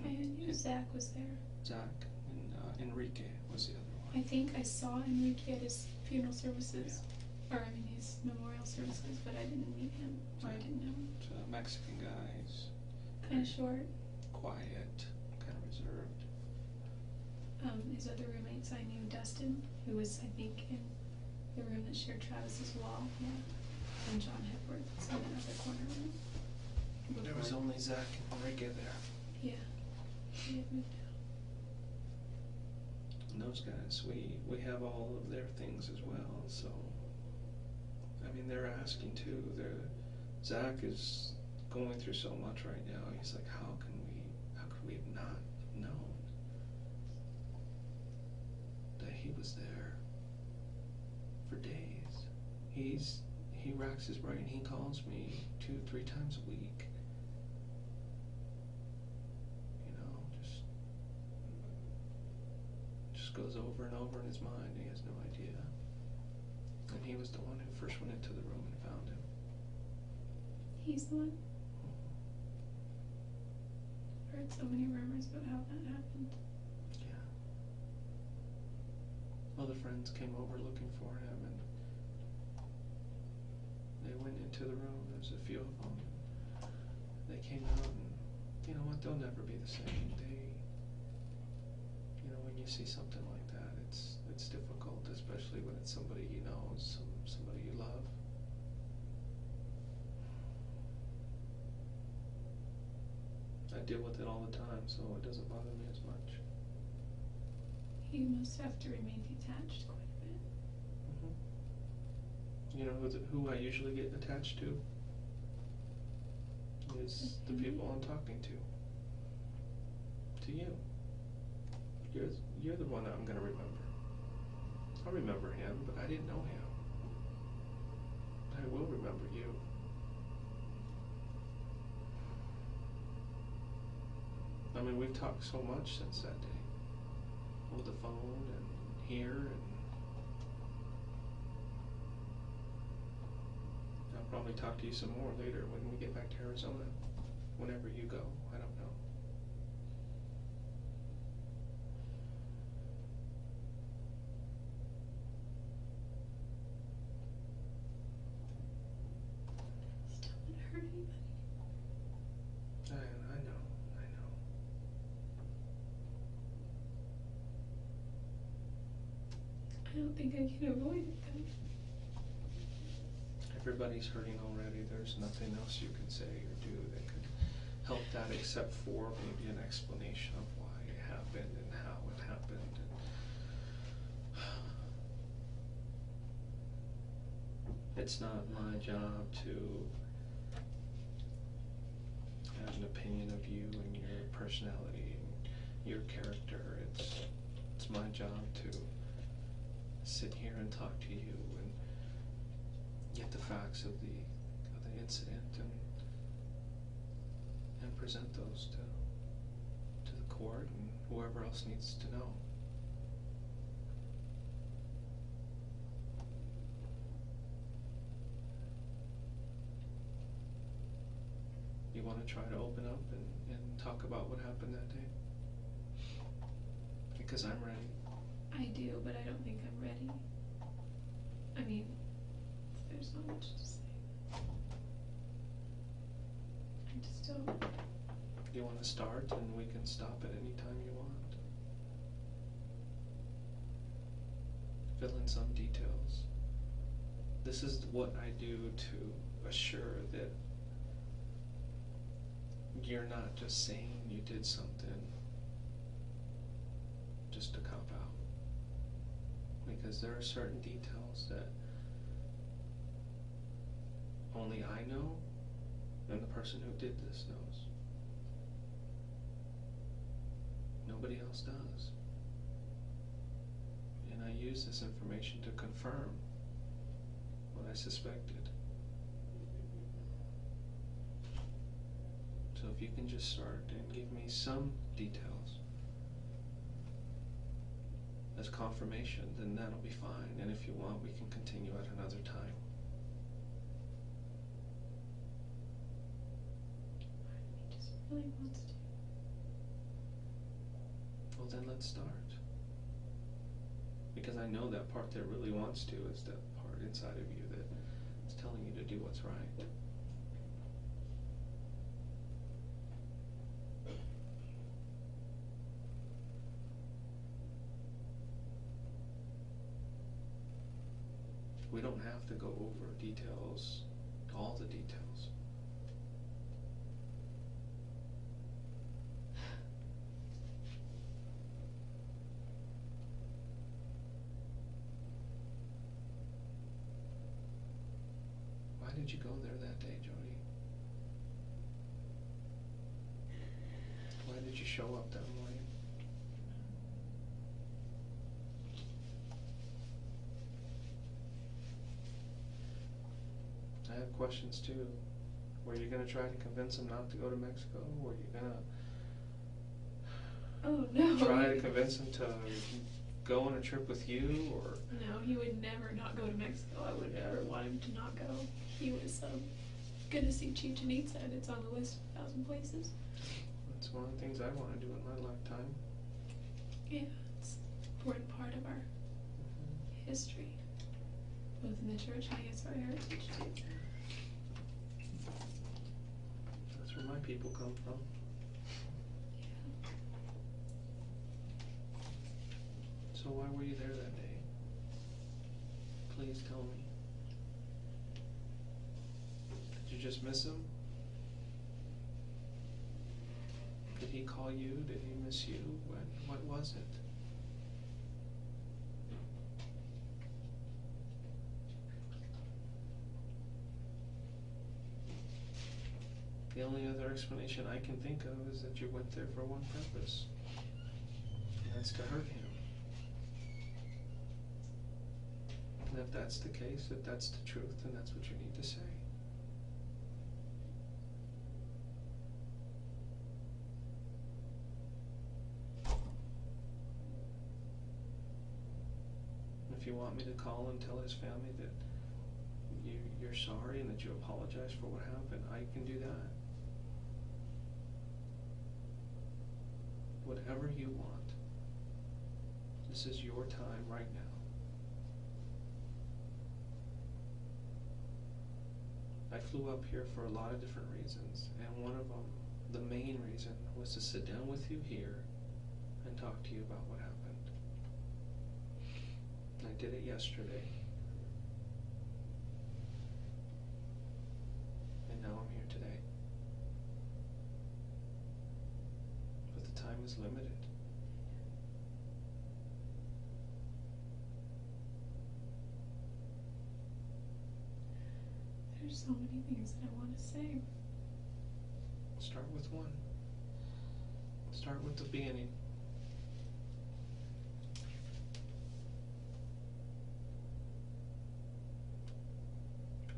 Speaker 2: I knew Zach was there.
Speaker 3: Zach and Enrique was the other one.
Speaker 2: I think I saw Enrique at his funeral services, or I mean his memorial services, but I didn't meet him, or I didn't know him.
Speaker 3: It's a Mexican guy. He's
Speaker 2: Kind of short.
Speaker 3: quiet, kind of reserved.
Speaker 2: His other roommates, I knew Dustin, who was, I think, in the room that shared Travis's wall, yeah, and John Hepworth was in another corner room.
Speaker 3: There was only Zach and Enrique there.
Speaker 2: Yeah, he had moved out.
Speaker 3: And those guys, we have all of their things as well, so I mean they're asking too. Zach is going through so much right now. He's like, how could we have not known that he was there for days? He racks his brain. He calls me 2-3 times a week. Just goes over and over in his mind. He has no idea. And he was the one who first went into the room and found him.
Speaker 2: He's the one? I've heard so many rumors about how that happened.
Speaker 3: Yeah. Other friends came over looking for him, and they went into the room. There's a few of them. They came out, and you know what? They'll never be the same. When you see something like that, it's difficult, especially when it's somebody you know, somebody you love. I deal with it all the time, so it doesn't bother me as much.
Speaker 2: You must have to remain detached quite a bit.
Speaker 3: You know who I usually get attached to is the people I'm talking to. To you. You're the one that I'm going to remember. I remember him, but I didn't know him. I will remember you. I mean, we've talked so much since that day. Over the phone and here, and I'll probably talk to you some more later when we get back to Arizona. Whenever you go, I don't know.
Speaker 2: Just don't want to hurt anybody.
Speaker 3: I know.
Speaker 2: I don't think I can avoid it though.
Speaker 3: Everybody's hurting already. There's nothing else you can say or do that could help that except for maybe an explanation of why it happened and how it happened. It's not my job to have an opinion of you and your personality and your character. It's my job to sit here and talk to you and get the facts of the incident and present those to the court and whoever else needs to know. You want to try to open up and talk about what happened that day? Because I'm ready.
Speaker 2: I do, but I don't think I'm ready. I mean, there's not much to say. I just don't.
Speaker 3: You want to start and we can stop at any time you want. Fill in some details. This is what I do to assure that you're not just saying you did something just to cop out. Because there are certain details that only I know and the person who did this knows. Nobody else does. And I use this information to confirm what I suspected. So if you can just start and give me some details as confirmation, then that'll be fine. And if you want, we can continue at another time.
Speaker 2: He just really wants to.
Speaker 3: Well, then let's start. Because I know that part that really wants to is that part inside of you that is telling you to do what's right. We don't have to go over details, all the details. Why did you go there that day, Jodi? Why did you show up that morning? I have questions too. Were you going to try to convince him not to go to Mexico? Were you going to try to convince him to go on a trip with you? Or
Speaker 2: No, he would never not go to Mexico. I would never want him to not go. He was gonna see Chichen Itza, and it's on the list of 1,000 places.
Speaker 3: That's one of the things I want to do in my lifetime.
Speaker 2: Yeah, it's an important part of our history, both in the church and I guess our heritage too.
Speaker 3: That's where my people come from.
Speaker 2: Yeah.
Speaker 3: So why were you there that day? Please tell me. Did you just miss him? Did he call you? Did he miss you? What was it? The only other explanation I can think of is that you went there for one purpose, and that's to hurt him. And if that's the case, if that's the truth, then that's what you need to say. If you want me to call and tell his family that you're sorry and that you apologize for what happened, I can do that. Whatever you want. This is your time right now. I flew up here for a lot of different reasons, and one of them, the main reason, was to sit down with you here and talk to you about what happened. I did it yesterday. And now I'm here today. But the time is limited.
Speaker 2: There's so many things that I want to say.
Speaker 3: Start with one. Start with the beginning.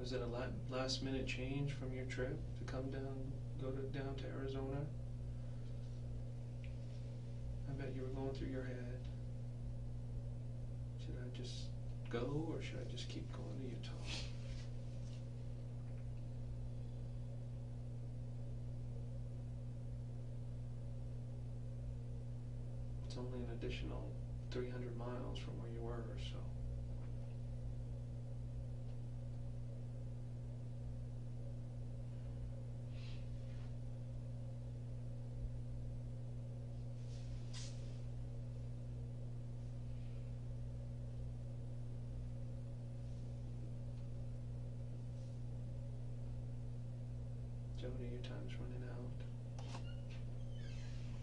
Speaker 3: Was it a last minute change from your trip to come down, down to Arizona? I bet you were going through your head. Should I just go, or should I just keep going to Utah? It's only an additional 300 miles from where you were, so. Jodi, your time's running out.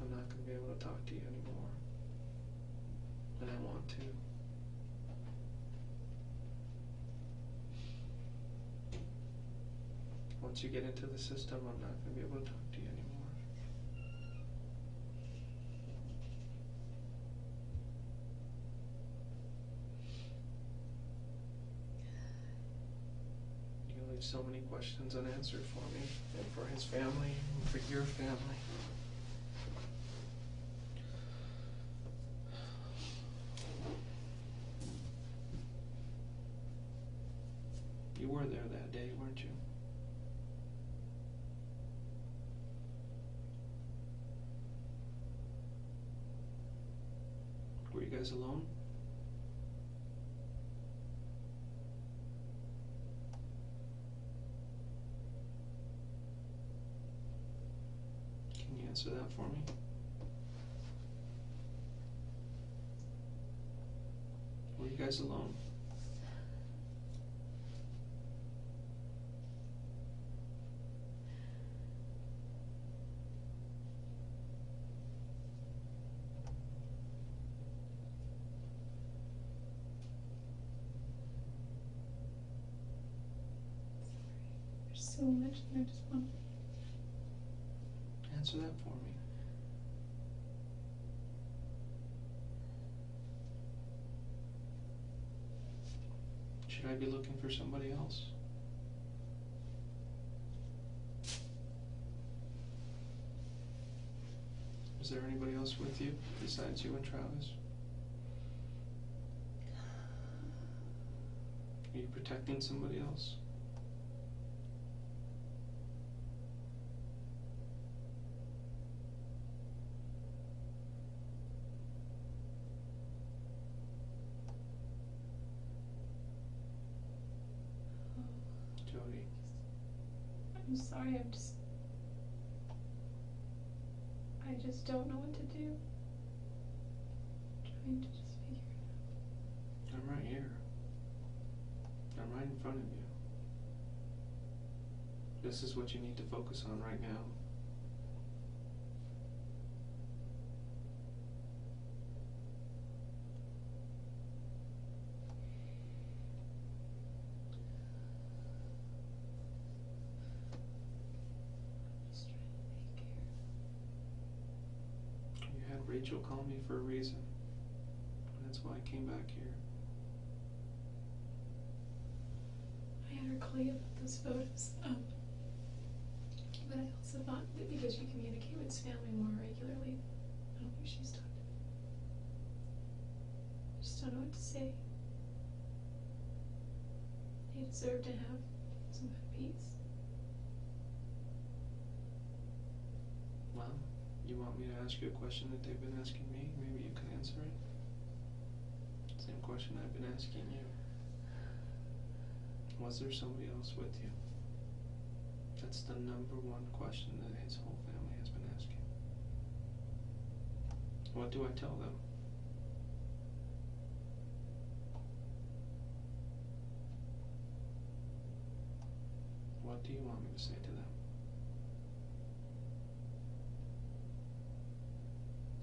Speaker 3: I'm not going to be able to talk to you anymore. And I want to. Once you get into the system, I'm not going to be able to talk to you anymore. You leave so many questions unanswered for me, and for his family, and for your family. You were there that day, weren't you? Were you guys alone? Can you answer that for me? Were you guys alone?
Speaker 2: There's so much that I just want to.
Speaker 3: Answer that for me. Should I be looking for somebody else? Is there anybody else with you besides you and Travis? Are you protecting somebody else? Jodi.
Speaker 2: I'm sorry, I just don't know what to do. Trying to just figure it out.
Speaker 3: I'm right here. I'm right in front of you. This is what you need to focus on right now.
Speaker 2: Just trying to think here.
Speaker 3: You had Rachel call me for a reason. And that's why I came back here.
Speaker 2: had her call you about those photos. But I also thought that because you communicate with his family more regularly, I don't think she's talked to me. I just don't know what to say. They deserve to have some kind of peace.
Speaker 3: Well, you want me to ask you a question that they've been asking me? Maybe you can answer it? Same question I've been asking you. Was there somebody else with you? That's the number one question that his whole family has been asking. What do I tell them? What do you want me to say to them?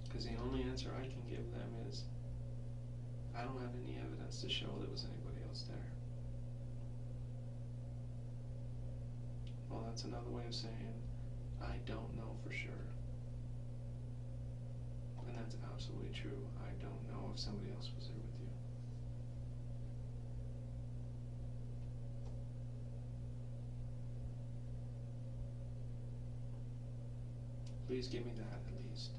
Speaker 3: Because the only answer I can give them is, I don't have any evidence to show there was anybody else there. Well, that's another way of saying, I don't know for sure. And that's absolutely true. I don't know if somebody else was there with you. Please give me that at least.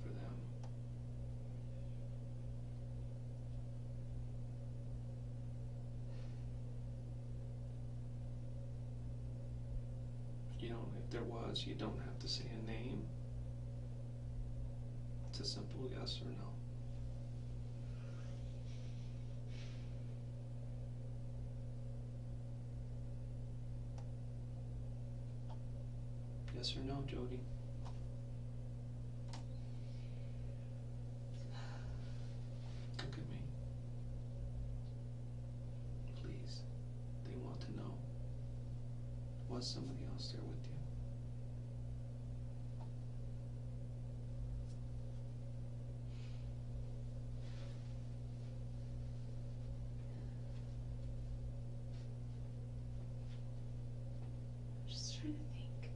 Speaker 3: For them. You know, if there was, you don't have to say a name. It's a simple yes or no. Yes or no, Jodi? Look at me. Please. They want to know. Was somebody else there with you?
Speaker 2: I'm just trying to think.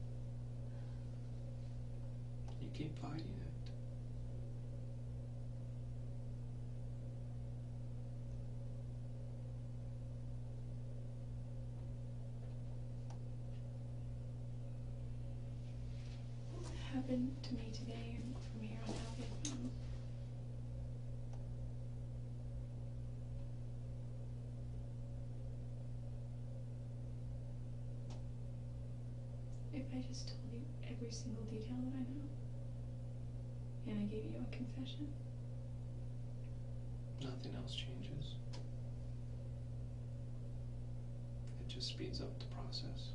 Speaker 3: You keep fighting it.
Speaker 2: What happened to me today and from here on out, if I just told you every single detail that I know, and I gave you a confession,
Speaker 3: Nothing else changes. It just speeds up the process.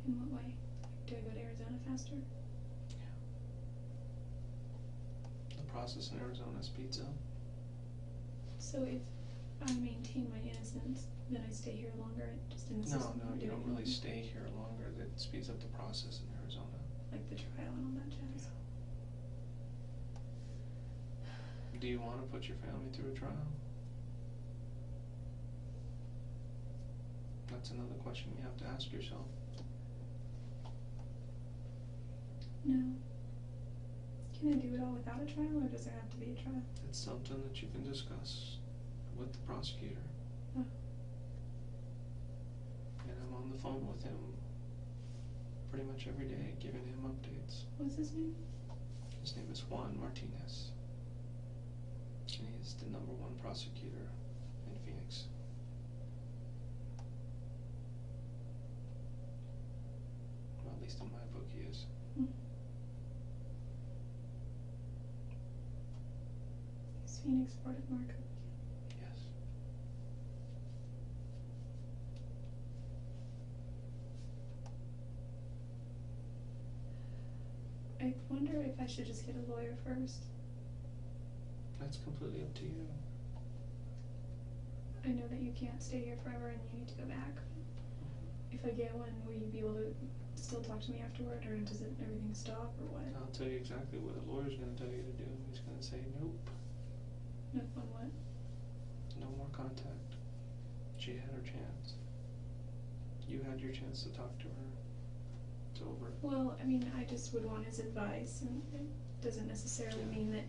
Speaker 2: in what way? Do I go to Arizona faster?
Speaker 3: The process in Arizona speeds up.
Speaker 2: So if I maintain my innocence, then I stay here longer, just in the system?
Speaker 3: No, you don't really stay here longer. That speeds up the process in Arizona.
Speaker 2: Like the trial and all that jazz?
Speaker 3: Do you want to put your family through a trial? That's another question you have to ask yourself.
Speaker 2: No. Can I do it all without a trial, or does there have to be a trial?
Speaker 3: It's something that you can discuss with the prosecutor.
Speaker 2: Oh.
Speaker 3: And I'm on the phone with him pretty much every day, giving him updates.
Speaker 2: What's his name?
Speaker 3: His name is Juan Martinez. And he's the #1 prosecutor in Phoenix. Well, at least in my book he is.
Speaker 2: Is Phoenix part of Marco?
Speaker 3: Yes.
Speaker 2: I wonder if I should just get a lawyer first.
Speaker 3: That's completely up to you.
Speaker 2: I know that you can't stay here forever and you need to go back. If I get one, will you be able to still talk to me afterward, or does everything stop, or what?
Speaker 3: I'll tell you exactly what a lawyer's going to tell you to do. He's going to say, nope,
Speaker 2: No, on what?
Speaker 3: no more contact. She had her chance. You had your chance to talk to her. It's over.
Speaker 2: Well, I mean, I just would want his advice, and it doesn't necessarily mean that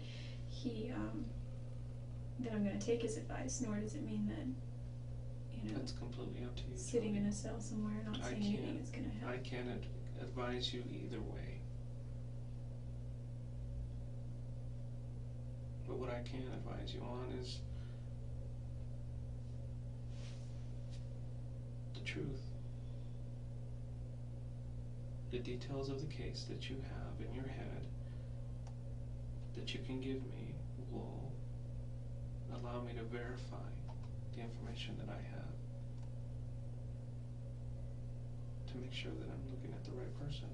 Speaker 2: that I'm going to take his advice, nor does it mean that, you know,
Speaker 3: That's completely up to you,
Speaker 2: sitting
Speaker 3: Jodi.
Speaker 2: in a cell somewhere not saying anything is going to help.
Speaker 3: I can't advise you either way. But what I can advise you on is the truth. The details of the case that you have in your head that you can give me will allow me to verify the information that I have to make sure that I'm looking at the right person,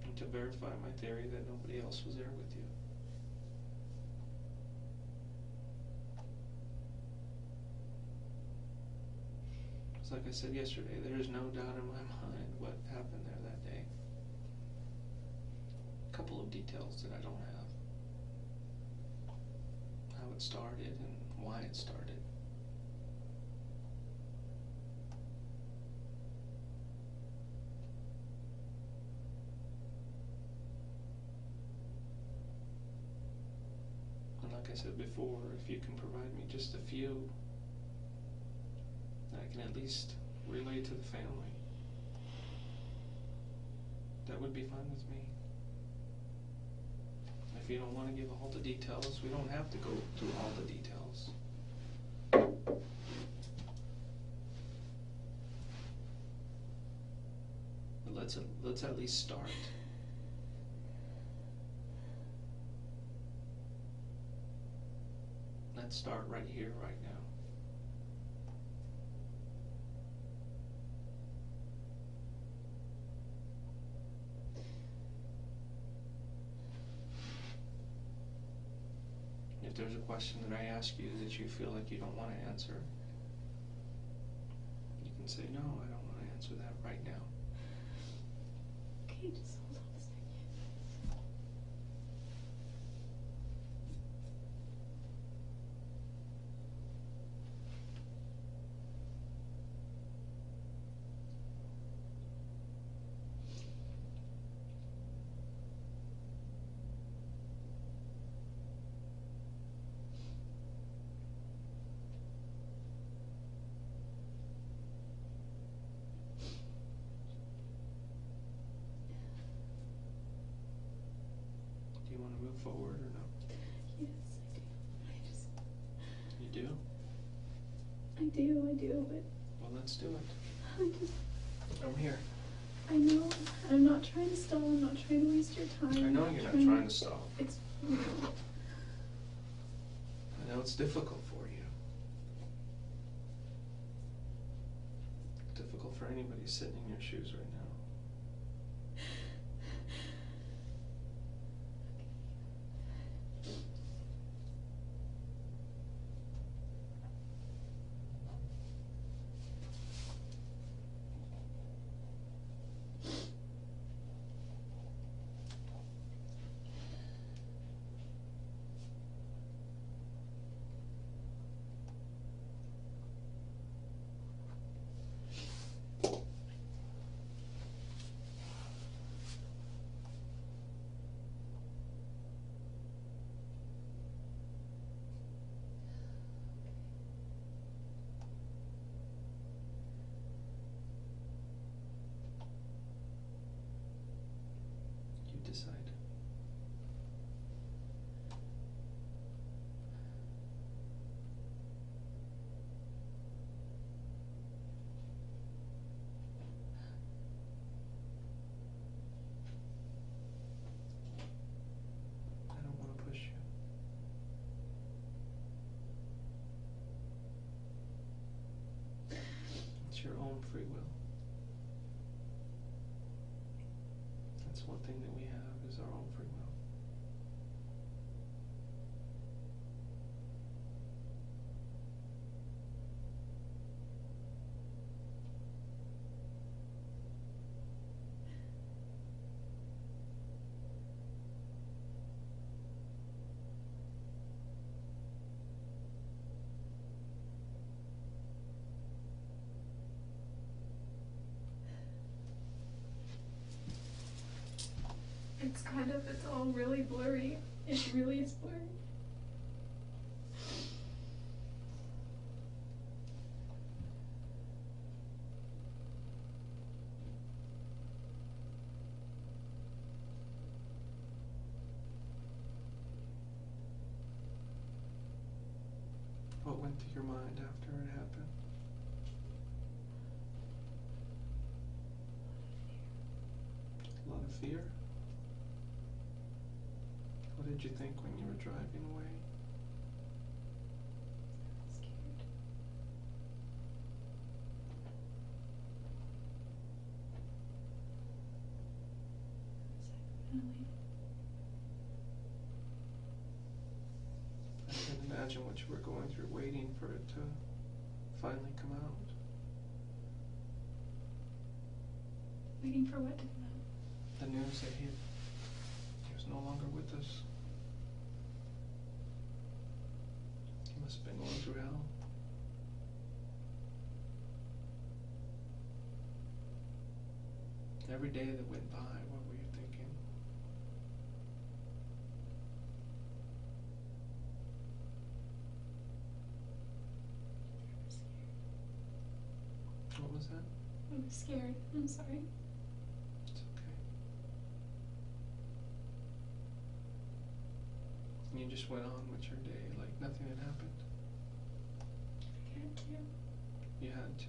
Speaker 3: and to verify my theory that nobody else was there with you. Because like I said yesterday, there is no doubt in my mind what happened there that day. A couple of details that I don't have. How it started and why it started. And like I said before, if you can provide me just a few that I can at least relay to the family, that would be fine with me. If you don't want to give all the details, we don't have to go through all the details. But let's at least start. Let's start right here, right now. If there's a question that I ask you that you feel like you don't want to answer, you can say, no, I don't want to answer that right now.
Speaker 2: Okay, just hold on a second.
Speaker 3: Do you want to move forward or no?
Speaker 2: Yes, I do.
Speaker 3: You do?
Speaker 2: I do, but
Speaker 3: Well, let's do it.
Speaker 2: I just,
Speaker 3: I'm here.
Speaker 2: I know, I'm not trying to stall, I'm not trying to waste your time.
Speaker 3: I know you're not trying to stall.
Speaker 2: It's, you know,
Speaker 3: I know it's difficult for you. Difficult for anybody sitting in your shoes right now. You decide. I don't want to push you. It's your own free will. That's one thing that we have, is our own free will.
Speaker 2: It's all really blurry. It really is blurry.
Speaker 3: What went through your mind after it happened? A lot of fear? What did you think when you were driving away?
Speaker 2: Scared. Finally.
Speaker 3: I can't imagine what you were going through waiting for it to finally come out.
Speaker 2: Waiting for what to come out?
Speaker 3: The news that he was no longer with us. He must have been going through hell. Every day that went by, what were you thinking? What was that?
Speaker 2: I was scared. I'm sorry.
Speaker 3: It's okay. And you just went on with your day like nothing had happened.
Speaker 2: I had to.
Speaker 3: You had to.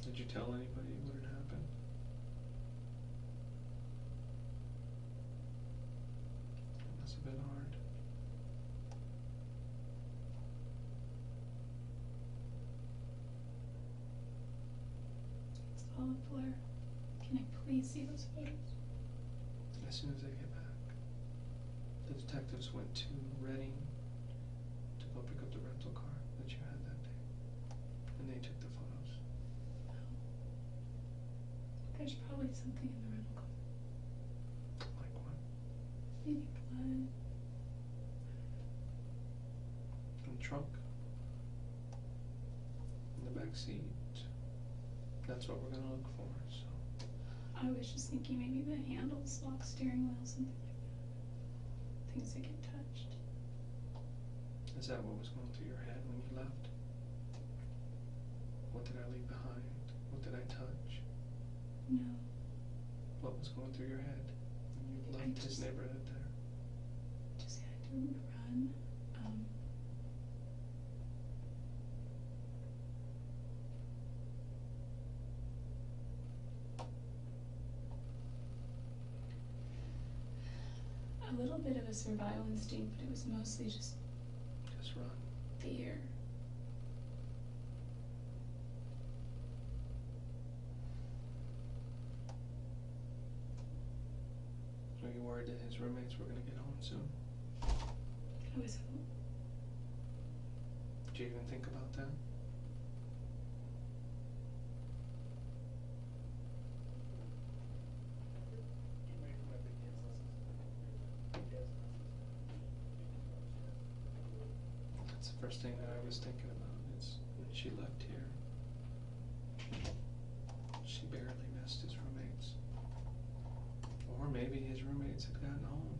Speaker 3: Did you tell anybody what had happened? It must have been hard.
Speaker 2: It's all a blur. Can I please see those photos?
Speaker 3: As soon as I get back, the detectives went to Reading to go pick up the rental car that you had that day, and they took the photos.
Speaker 2: There's probably something in the rental car.
Speaker 3: Like what?
Speaker 2: Maybe blood.
Speaker 3: In the trunk, in the back seat. That's what we're gonna look for. So
Speaker 2: I was just thinking maybe the handles, lock, steering wheel, something like that. Things that get touched.
Speaker 3: is that what was going through your head when you left? What did I leave behind? What did I touch?
Speaker 2: No.
Speaker 3: What was going through your head when you left his neighborhood there?
Speaker 2: Just had to run. A little bit of a survival instinct, but it was mostly just
Speaker 3: Run.
Speaker 2: fear.
Speaker 3: Were you worried that his roommates were going to get home soon?
Speaker 2: I was home.
Speaker 3: Did you even think about that? That's the first thing that I was thinking about is when she left here. She barely missed his roommates. Or maybe his roommates had gotten home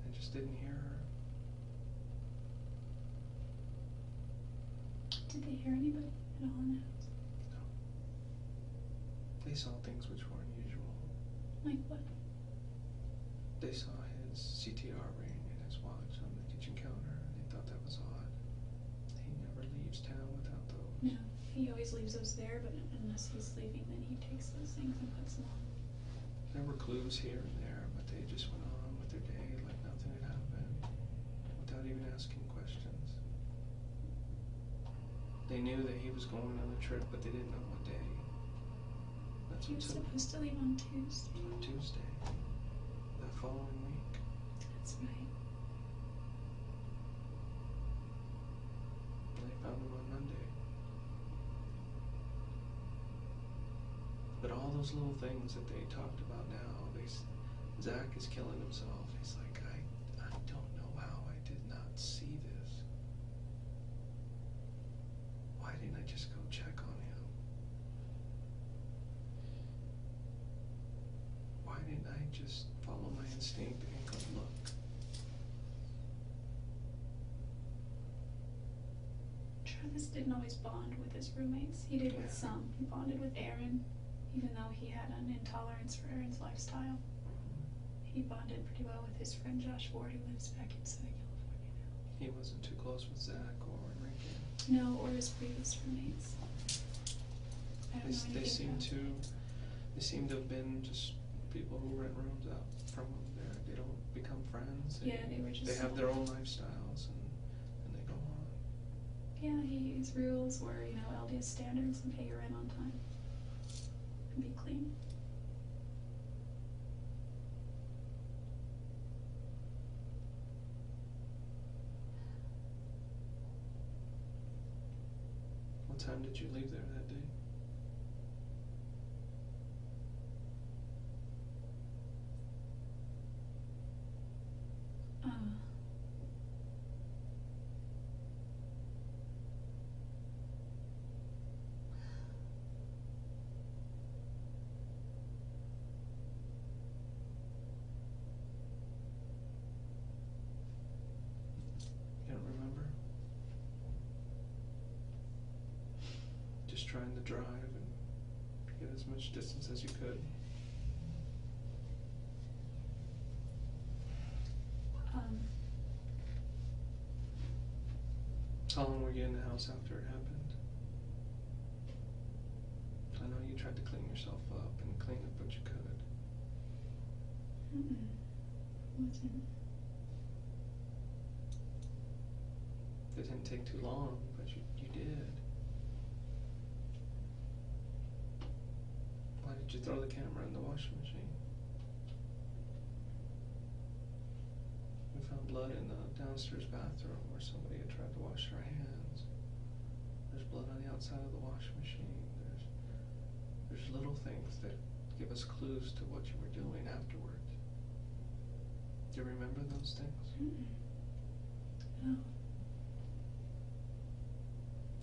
Speaker 3: and just didn't hear her.
Speaker 2: Did they hear anybody at all in the house?
Speaker 3: No. They saw things which were unusual.
Speaker 2: Like what?
Speaker 3: They saw his CTR ring and his watch on the kitchen counter, and they thought that was odd. He never leaves town without those.
Speaker 2: No, he always leaves those there, but unless he's leaving, then he takes those things and puts them on.
Speaker 3: There were clues here and there, but they just went on with their day like nothing had happened, without even asking questions. They knew that he was going on a trip, but they didn't know what day. That's
Speaker 2: He
Speaker 3: what
Speaker 2: was
Speaker 3: took
Speaker 2: supposed to leave on Tuesday.
Speaker 3: on Tuesday, that following week.
Speaker 2: That's right.
Speaker 3: And they found him on Monday. But all those little things that they talked about now, Zach is killing himself. He's like, I don't know how I did not see this. Why didn't I just go check on him? Why didn't I just follow my instinct and go look?
Speaker 2: Travis didn't always bond with his roommates. He did with some. He bonded with Aaron, even though he had an intolerance for Aaron's lifestyle. He bonded pretty well with his friend Josh Ward, who lives back in Southern California now.
Speaker 3: He wasn't too close with Zach or Enrique.
Speaker 2: No, or his previous roommates. I don't know
Speaker 3: They
Speaker 2: anything about
Speaker 3: they seem to have been just people who rent rooms out from them. They don't become friends.
Speaker 2: Yeah, they were just
Speaker 3: They have their own lifestyles and they go on.
Speaker 2: Yeah, his rules were, LDS standards and pay your rent on time. And be clean.
Speaker 3: What time did you leave there that day? You don't remember? Just trying to drive and get as much distance as you could. How long were you in the house after it happened? I know you tried to clean yourself up and clean up what you could.
Speaker 2: Wasn't.
Speaker 3: It didn't take too long, but you did. Why did you throw the camera in the washing machine? We found blood in the downstairs bathroom where somebody had tried to wash their hands. There's blood on the outside of the washing machine. There's little things that give us clues to what you were doing afterwards. Do you remember those things?
Speaker 2: No.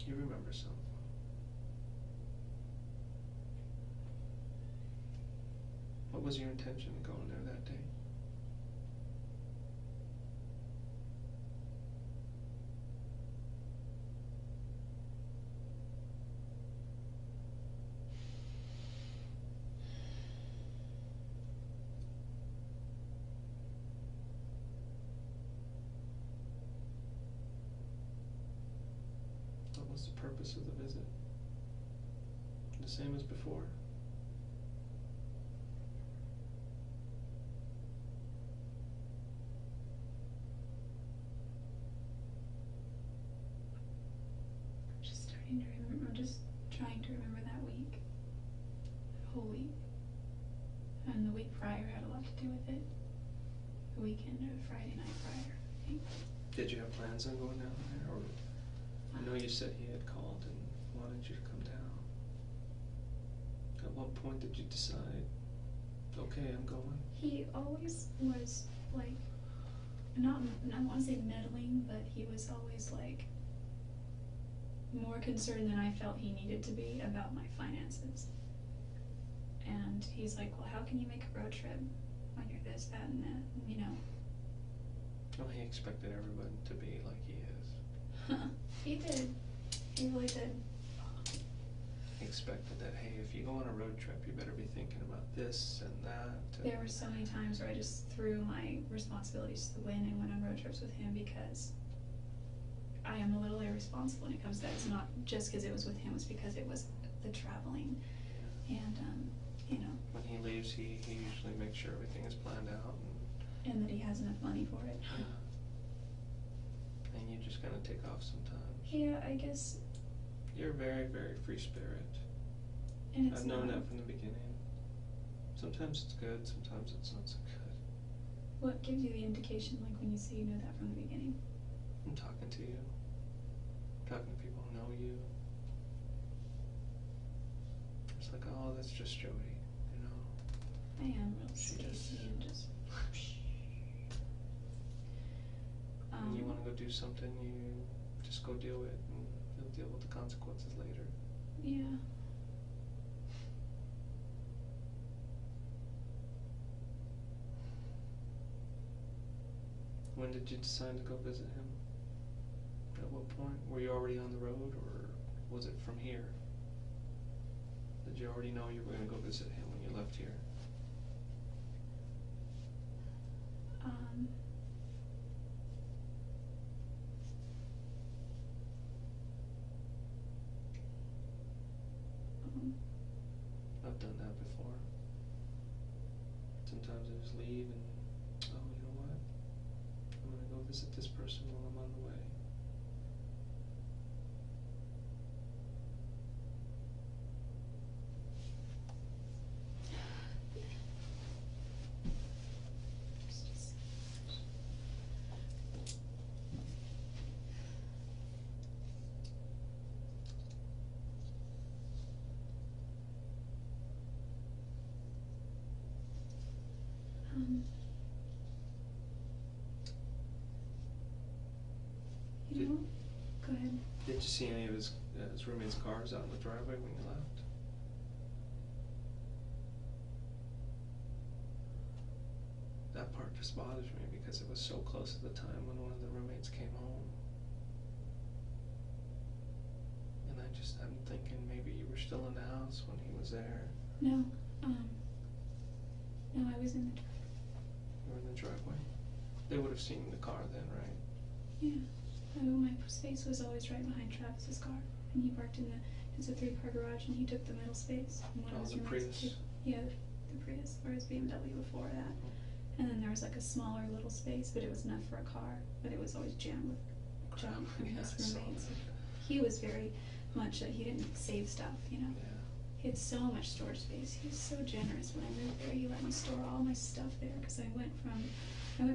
Speaker 3: You remember some. What was your intention in going there that day? What was the purpose of the visit? The same as before?
Speaker 2: I'm just starting to remember. I'm just trying to remember that week. That whole week. And the week prior had a lot to do with it. The weekend or the Friday night prior, I think.
Speaker 3: Did you have plans on going down there? Or I know you said he had called and wanted you to come down. At what point did you decide, okay, I'm going?
Speaker 2: He always was like, not, I want to say meddling, but he was always like more concerned than I felt he needed to be about my finances. And he's like, well, how can you make a road trip when you're this, that, and that,
Speaker 3: Well, he expected everyone to be like he is.
Speaker 2: He did. He really did.
Speaker 3: He expected that, hey, if you go on a road trip, you better be thinking about this and that.
Speaker 2: There were so many times where I just threw my responsibilities to the wind and went on road trips with him because I am a little irresponsible when it comes to that. It's not just because it was with him, it's because it was the traveling. And,
Speaker 3: When he leaves, he usually makes sure everything is planned out.
Speaker 2: And that he has enough money for it.
Speaker 3: Yeah. And you just kind of take off sometimes.
Speaker 2: Yeah, I guess.
Speaker 3: You're a very, very free spirit.
Speaker 2: And it's
Speaker 3: I've known
Speaker 2: not.
Speaker 3: that from the beginning. Sometimes it's good, sometimes it's not so good.
Speaker 2: What gives you the indication, like when you say you know that from the beginning?
Speaker 3: I'm talking to you. I'm talking to people who know you. It's like, oh, that's just Jodi, you know.
Speaker 2: I am real
Speaker 3: She
Speaker 2: spacey
Speaker 3: just-
Speaker 2: and just.
Speaker 3: When you want to go do something, you just go do it. And He'll deal with the consequences later.
Speaker 2: Yeah.
Speaker 3: When did you decide to go visit him? At what point? Were you already on the road, or was it from here? Did you already know you were going to go visit him when you left here? I've done that before. Sometimes I just leave and, oh, you know what? I'm going to go visit this person while I'm on the way.
Speaker 2: You know, go ahead.
Speaker 3: Did you see any of his roommates' cars out in the driveway when you left? That part just bothers me because it was so close to the time when one of the roommates came home. And I'm thinking maybe you were still in the house when he was there.
Speaker 2: No, no, I was in the driveway.
Speaker 3: You were in the driveway? They would have seen the car then, right?
Speaker 2: Yeah. My space was always right behind Travis's car, and he parked it's a 3-car garage, and he took the middle space. And one of his
Speaker 3: the
Speaker 2: roommates
Speaker 3: Prius?
Speaker 2: Yeah, the Prius, or his BMW before that. And then there was like a smaller little space, but it was enough for a car, but it was always jammed with junk from
Speaker 3: Yeah,
Speaker 2: his
Speaker 3: I saw
Speaker 2: roommates.
Speaker 3: that.
Speaker 2: He was very much, he didn't save stuff, you know.
Speaker 3: Yeah.
Speaker 2: He had so much storage space. He was so generous. When I moved there, he let me store all my stuff there, because I went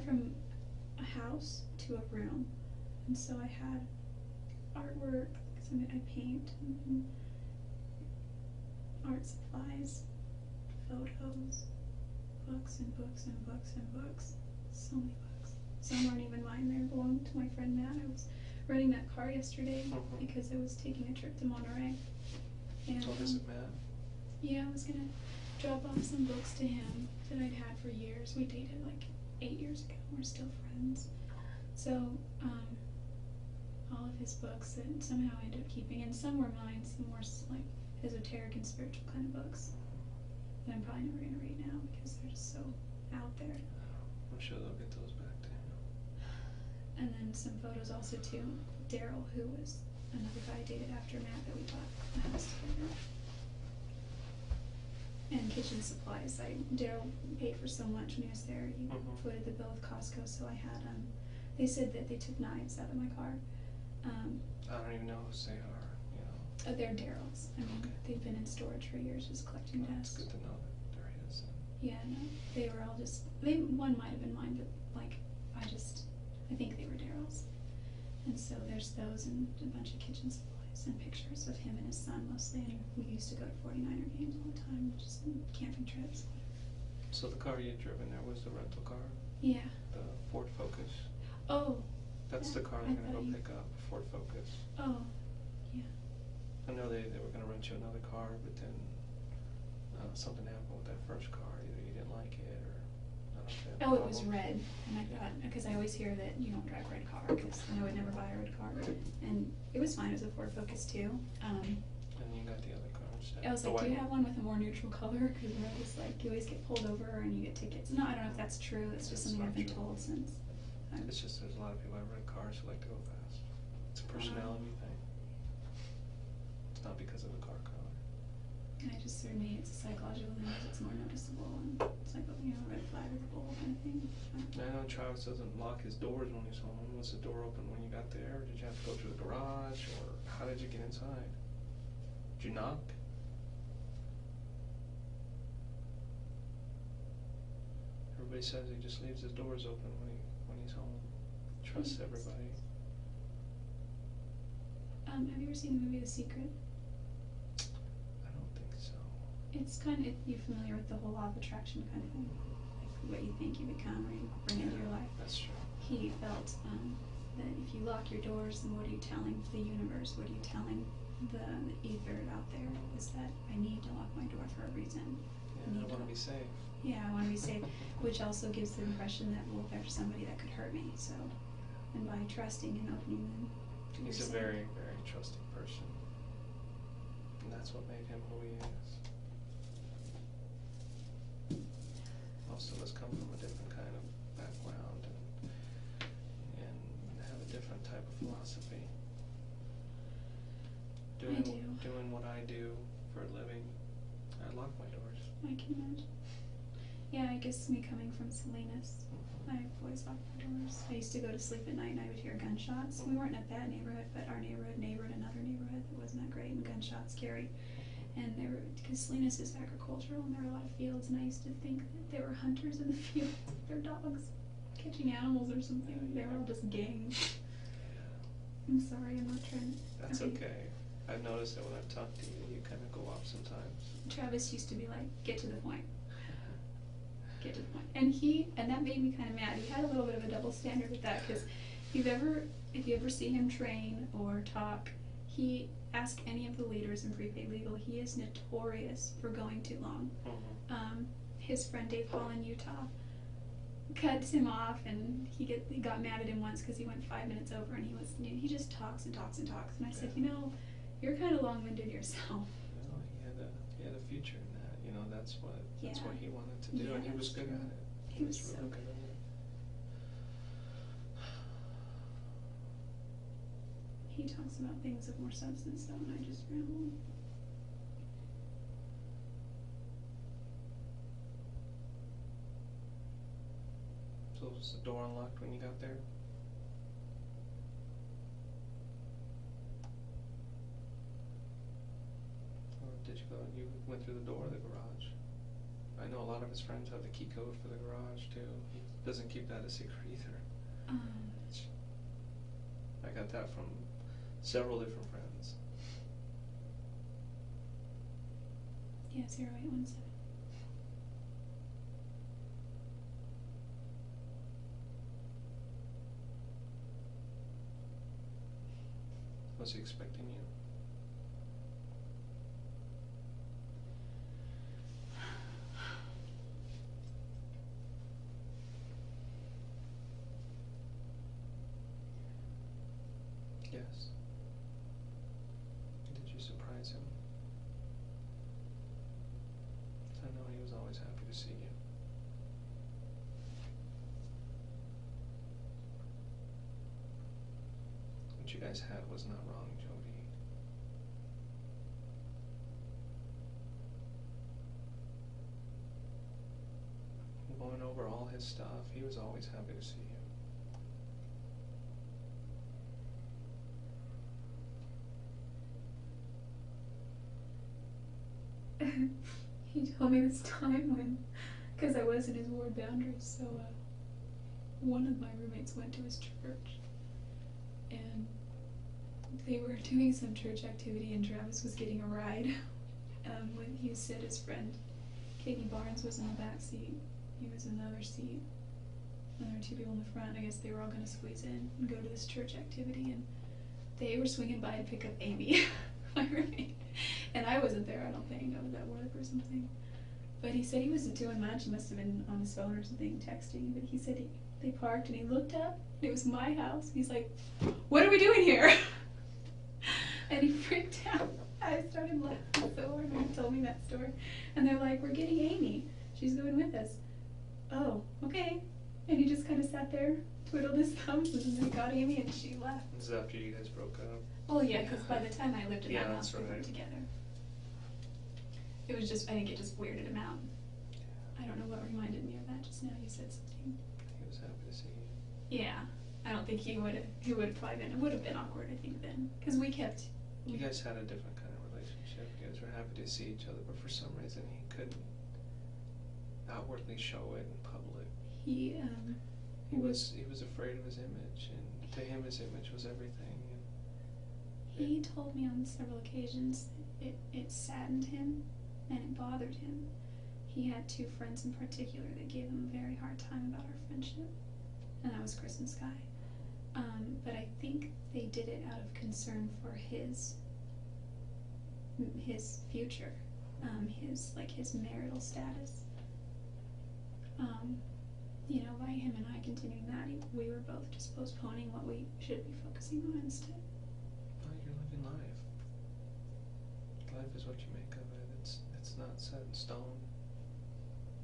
Speaker 2: from a house to a room. And so I had artwork, because I paint, and art supplies, photos, books and books and books and books. So many books. Some aren't even mine, they belong to my friend Matt. I was renting that car yesterday because I was taking a trip to Monterey. And,
Speaker 3: Oh, visit Matt?
Speaker 2: yeah, I was going to drop off some books to him that I'd had for years. We dated like 8 years ago. We're still friends. So, all of his books that somehow I ended up keeping, and some were mine, some were like esoteric and spiritual kind of books that I'm probably never going to read now because they're just so out there.
Speaker 3: I'm sure they'll get those back to him.
Speaker 2: And then some photos also too. Daryl, who was another guy I dated after Matt that we bought a house together. And kitchen supplies. Daryl paid for so much when he was there. He footed the bill with Costco, so I had they said that they took knives out of my car.
Speaker 3: I don't even know who they are, you know.
Speaker 2: They're Daryl's. I mean, they've been in storage for years, just collecting dust.
Speaker 3: It's good to know that they're his.
Speaker 2: Yeah, no, they were all just. One might have been mine, but like, I think they were Daryl's. And so there's those and a bunch of kitchen supplies and pictures of him and his son mostly. And we used to go to 49er games all the time, just camping trips.
Speaker 3: So the car you had driven there was the rental car?
Speaker 2: Yeah.
Speaker 3: The Ford Focus?
Speaker 2: Oh.
Speaker 3: That's the car they're going to go pick up, Ford Focus.
Speaker 2: Oh, yeah.
Speaker 3: I know they were going to rent you another car, but then something happened with that first car. Either you didn't like it, or I don't know if they had a
Speaker 2: Oh, it was
Speaker 3: problem.
Speaker 2: red, and I thought, because I always hear that you don't drive a red car, because I would never buy a red car. And it was fine, it was a Ford Focus too.
Speaker 3: And you got the other car instead.
Speaker 2: I was
Speaker 3: the
Speaker 2: like, do
Speaker 3: white
Speaker 2: you have one with a more neutral color? Because I was like, you always get pulled over and you get tickets. No, I don't know if that's true, it's just
Speaker 3: That's
Speaker 2: something I've
Speaker 3: not
Speaker 2: been
Speaker 3: true.
Speaker 2: told since.
Speaker 3: It's just there's a lot of people that have red cars who like to go fast. It's a personality thing. It's not because of the car color.
Speaker 2: And for me, it's a psychological thing, it's more noticeable, and it's like, you know, a red flag or the bull kind of thing.
Speaker 3: I know Travis doesn't lock his doors when he's home. Was the door open when you got there? Or did you have to go through the garage? Or how did you get inside? Did you knock? Everybody says he just leaves his doors open when he's home. Trusts everybody.
Speaker 2: Have you ever seen the movie The Secret?
Speaker 3: I don't think so.
Speaker 2: It's kind of, you're familiar with the whole law of attraction kind of thing, like what you think you become or you bring into your life.
Speaker 3: That's true.
Speaker 2: He felt
Speaker 4: that if you lock your doors, then what are you telling the universe? What are you telling the ether out there? Is that I need to lock my door for a reason.
Speaker 3: Yeah, I want to be safe.
Speaker 4: Yeah, I want to be safe, which also gives the impression that, well, there's somebody that could hurt me. So, and by trusting and opening them to
Speaker 3: He's a very, very trusting person. And that's what made him who he is. Most of us come from a different kind of background and have a different type of philosophy. Doing what I do for a living, I lock my doors.
Speaker 4: I can imagine. Yeah, I guess me coming from Salinas, I've always locked my doors. I used to go to sleep at night and I would hear gunshots. We weren't in a bad neighborhood, but our neighborhood neighbored another neighborhood that wasn't that great, and gunshots scary. And they were, because Salinas is agricultural and there were a lot of fields, and I used to think that there were hunters in the fields with their dogs catching animals or something. They were all just gangs. I'm sorry, I'm not trying to.
Speaker 3: That's okay. I've noticed that when I've talked to you, you kind of go off sometimes.
Speaker 4: Travis used to be like, get to the point. Get to the point. And that made me kind of mad. He had a little bit of a double standard with that, because if you ever see him train or talk, ask any of the leaders in prepaid legal, he is notorious for going too long. His friend Dave Hall in Utah cuts him off, and he got mad at him once because he went 5 minutes over, and he just talks and talks and talks. And I said, you're kind of long-winded yourself.
Speaker 3: Well, he had a future in that. That's what he wanted to do, and he was good at it.
Speaker 4: He was so
Speaker 3: really
Speaker 4: good at it. He talks about things of more substance, though, and I just ramble.
Speaker 3: So was the door unlocked when you got there? Or did you went through the door of the garage? I know a lot of his friends have the key code for the garage too. He doesn't keep that a secret either. I got that from several different friends.
Speaker 4: Yeah, 0817.
Speaker 3: Was he expecting you? Yes. Did you surprise him? I know he was always happy to see you. What you guys had was not wrong, Jodi. Going over all his stuff, he was always happy to see you.
Speaker 4: He told me this time when, because I was in his ward boundaries, so one of my roommates went to his church, and they were doing some church activity, and Travis was getting a ride. When he said his friend Katie Barnes was in the back seat, he was in the other seat, and there were two people in the front. I guess they were all going to squeeze in and go to this church activity, and they were swinging by to pick up Amy, my roommate. And I wasn't there, I don't think. I was at work or something. But he said he wasn't doing much. He must have been on his phone or something, texting. But he said they parked, and he looked up, and it was my house. He's like, "What are we doing here?" And he freaked out. I started laughing so hard when he told me that story. And they're like, "We're getting Amy. She's going with us." "Oh, okay." And he just kind of sat there, twiddled his thumbs, and then they got Amy, and she left.
Speaker 3: This is after you guys broke up.
Speaker 4: Oh yeah, because by the time I lived in that house,
Speaker 3: that's
Speaker 4: we were
Speaker 3: right.
Speaker 4: together. It was just, I think it just weirded him out. I don't know what reminded me of that just now. You said something.
Speaker 3: He was happy to see you.
Speaker 4: Yeah, I don't think he would have probably been, it would have been awkward, I think, then. Because we kept.
Speaker 3: You guys had a different kind of relationship. You guys were happy to see each other, but for some reason he couldn't outwardly show it in public.
Speaker 4: He
Speaker 3: was afraid of his image, and to him his image was everything.
Speaker 4: He told me on several occasions it saddened him and it bothered him. He had two friends in particular that gave him a very hard time about our friendship, and that was Chris and Sky. But I think they did it out of concern for his future, his marital status. By him and I continuing that, we were both just postponing what we should be focusing on instead.
Speaker 3: Well, you're living life. Life is what you make of it. It's not set in stone.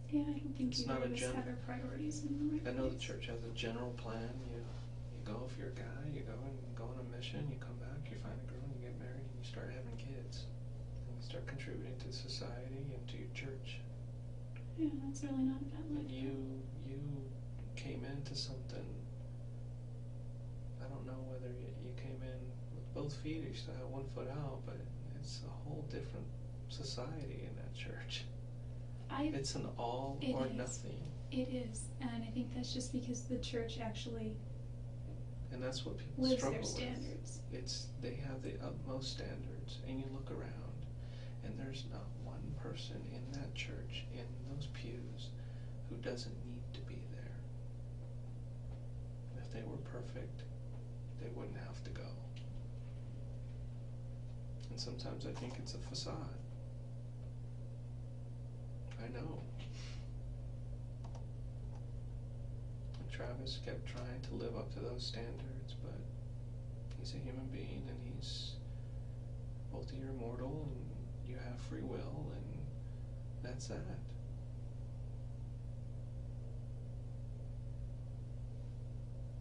Speaker 4: Yeah, I don't think
Speaker 3: It's
Speaker 4: either
Speaker 3: not
Speaker 4: of
Speaker 3: a
Speaker 4: us
Speaker 3: gen-
Speaker 4: have our priorities in the right
Speaker 3: I know the
Speaker 4: place.
Speaker 3: church has a general plan. You go if you're a guy, you go on a mission, you come back, you find a girl, and you get married, and you start having kids. And you start contributing to society and to your church.
Speaker 4: Yeah, that's really not a bad life.
Speaker 3: And you came into something, I don't know whether you came in with both feet or you still have one foot out, but it's a whole different society in that church. It's an all or nothing.
Speaker 4: It is, and I think that's just because the church actually
Speaker 3: And that's what people
Speaker 4: lives
Speaker 3: struggle
Speaker 4: their
Speaker 3: with.
Speaker 4: standards.
Speaker 3: They have the utmost standards, and you look around, and there's not one person in that church, in those pews, who doesn't need to be there. And if they were perfect, they wouldn't have to go. And sometimes I think it's a facade. I know. And Travis kept trying to live up to those standards, but he's a human being, and both of you are mortal, and you have free will, and that's that.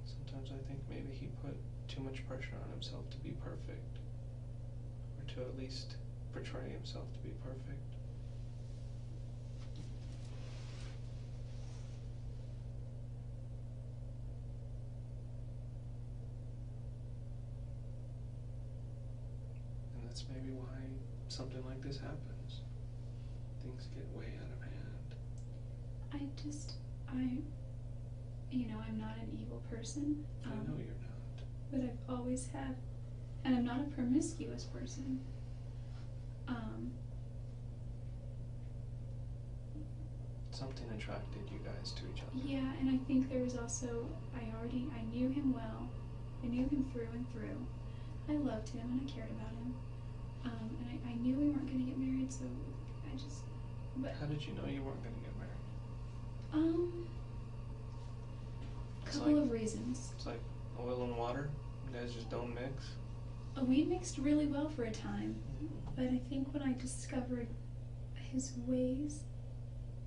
Speaker 3: Sometimes I think maybe he put too much pressure on himself to be perfect, or to at least portray himself to be perfect. And that's maybe why something like this happens. Things get way out of hand.
Speaker 4: I'm not an evil person.
Speaker 3: I know you're not.
Speaker 4: But I've always had, and I'm not a promiscuous person.
Speaker 3: Something attracted you guys to each other.
Speaker 4: Yeah, and I think there was also, I knew him well. I knew him through and through. I loved him and I cared about him. And I knew we weren't going to get married, so but.
Speaker 3: How did you know you weren't going to get married?
Speaker 4: Couple of reasons.
Speaker 3: It's like oil and water. You guys just don't mix.
Speaker 4: We mixed really well for a time, but I think when I discovered his ways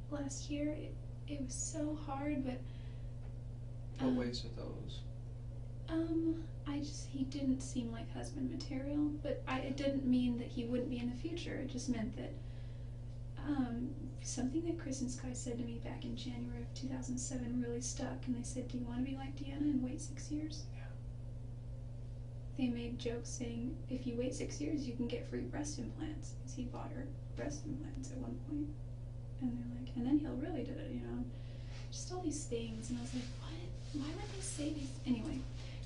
Speaker 4: last year, it was so hard. But
Speaker 3: What ways are those?
Speaker 4: he didn't seem like husband material, but it didn't mean that he wouldn't be in the future. It just meant that something that Chris and Sky said to me back in January of 2007 really stuck, and they said, "Do you want to be like Deanna and wait 6 years?"
Speaker 3: Yeah.
Speaker 4: They made jokes saying, if you wait 6 years, you can get free breast implants, because he bought her breast implants at one point. And they're like, and then he'll really do it, just all these things. And I was like, what? Why would they say these? Anyway,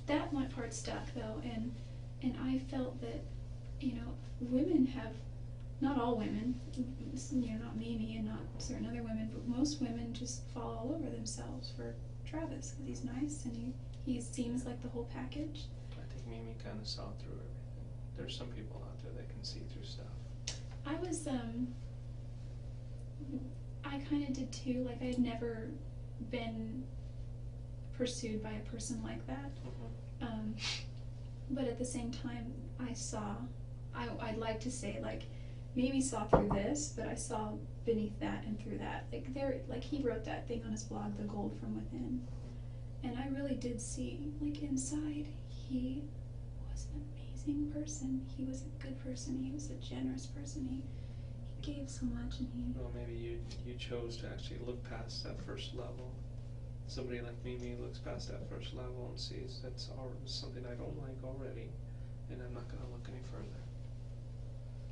Speaker 4: that one part stuck though, and I felt that, women have, not all women, not Mimi and not certain other women, but most women just fall all over themselves for Travis, because he's nice and he seems like the whole package.
Speaker 3: I think Mimi kind of saw through everything. There's some people out there that can see through stuff.
Speaker 4: I kind of did too. Like, I had never been pursued by a person like that. But at the same time, I'd like to say, like, Mimi saw through this, but I saw beneath that and through that. Like he wrote that thing on his blog, The Gold from Within. And I really did see, like, inside, he was an amazing person. He was a good person. He was a generous person. He gave so much, and
Speaker 3: Well, maybe you chose to actually look past that first level. Somebody like Mimi looks past that first level and sees that's something I don't like already, and I'm not going to look any further.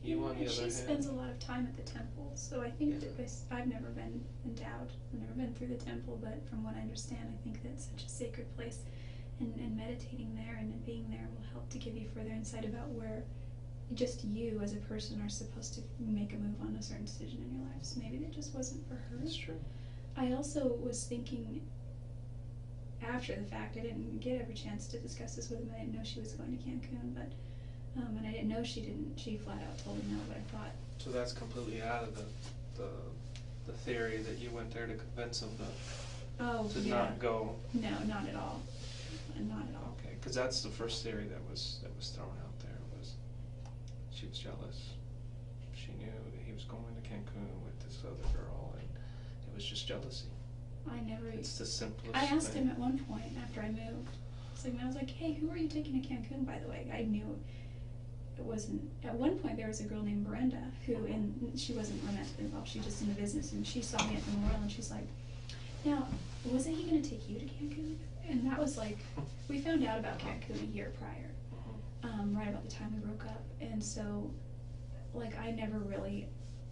Speaker 3: You, on the
Speaker 4: and
Speaker 3: other
Speaker 4: she
Speaker 3: hand,
Speaker 4: spends a lot of time at the temple, so I think that I've never been endowed. I've never been through the temple, but from what I understand, I think that it's such a sacred place, and meditating there and being there will help to give you further insight about where just you as a person are supposed to make a move on a certain decision in your life. So maybe that just wasn't for her.
Speaker 3: That's true.
Speaker 4: I also was thinking, after the fact. I didn't get every chance to discuss this with him. I didn't know she was going to Cancun, but and I didn't know she didn't. She flat out told me no, but I thought.
Speaker 3: So that's completely out of the theory that you went there to convince him to
Speaker 4: yeah.
Speaker 3: not go.
Speaker 4: No, not at all. Not at all.
Speaker 3: Okay, because that's the first theory that was thrown out there, was she was jealous. She knew that he was going to Cancun with this other girl, and it was just jealousy.
Speaker 4: I never.
Speaker 3: It's the simplest.
Speaker 4: I asked
Speaker 3: thing.
Speaker 4: him at one point after I moved. I was like, hey, who are you taking to Cancun, by the way? I knew it wasn't. At one point, there was a girl named Brenda who, and she wasn't romantically involved. She just in the business, and she saw me at the Memorial, and she's like, now, wasn't he going to take you to Cancun? And that was like, we found out about Cancun a year prior, right about the time we broke up. And so, like, I never really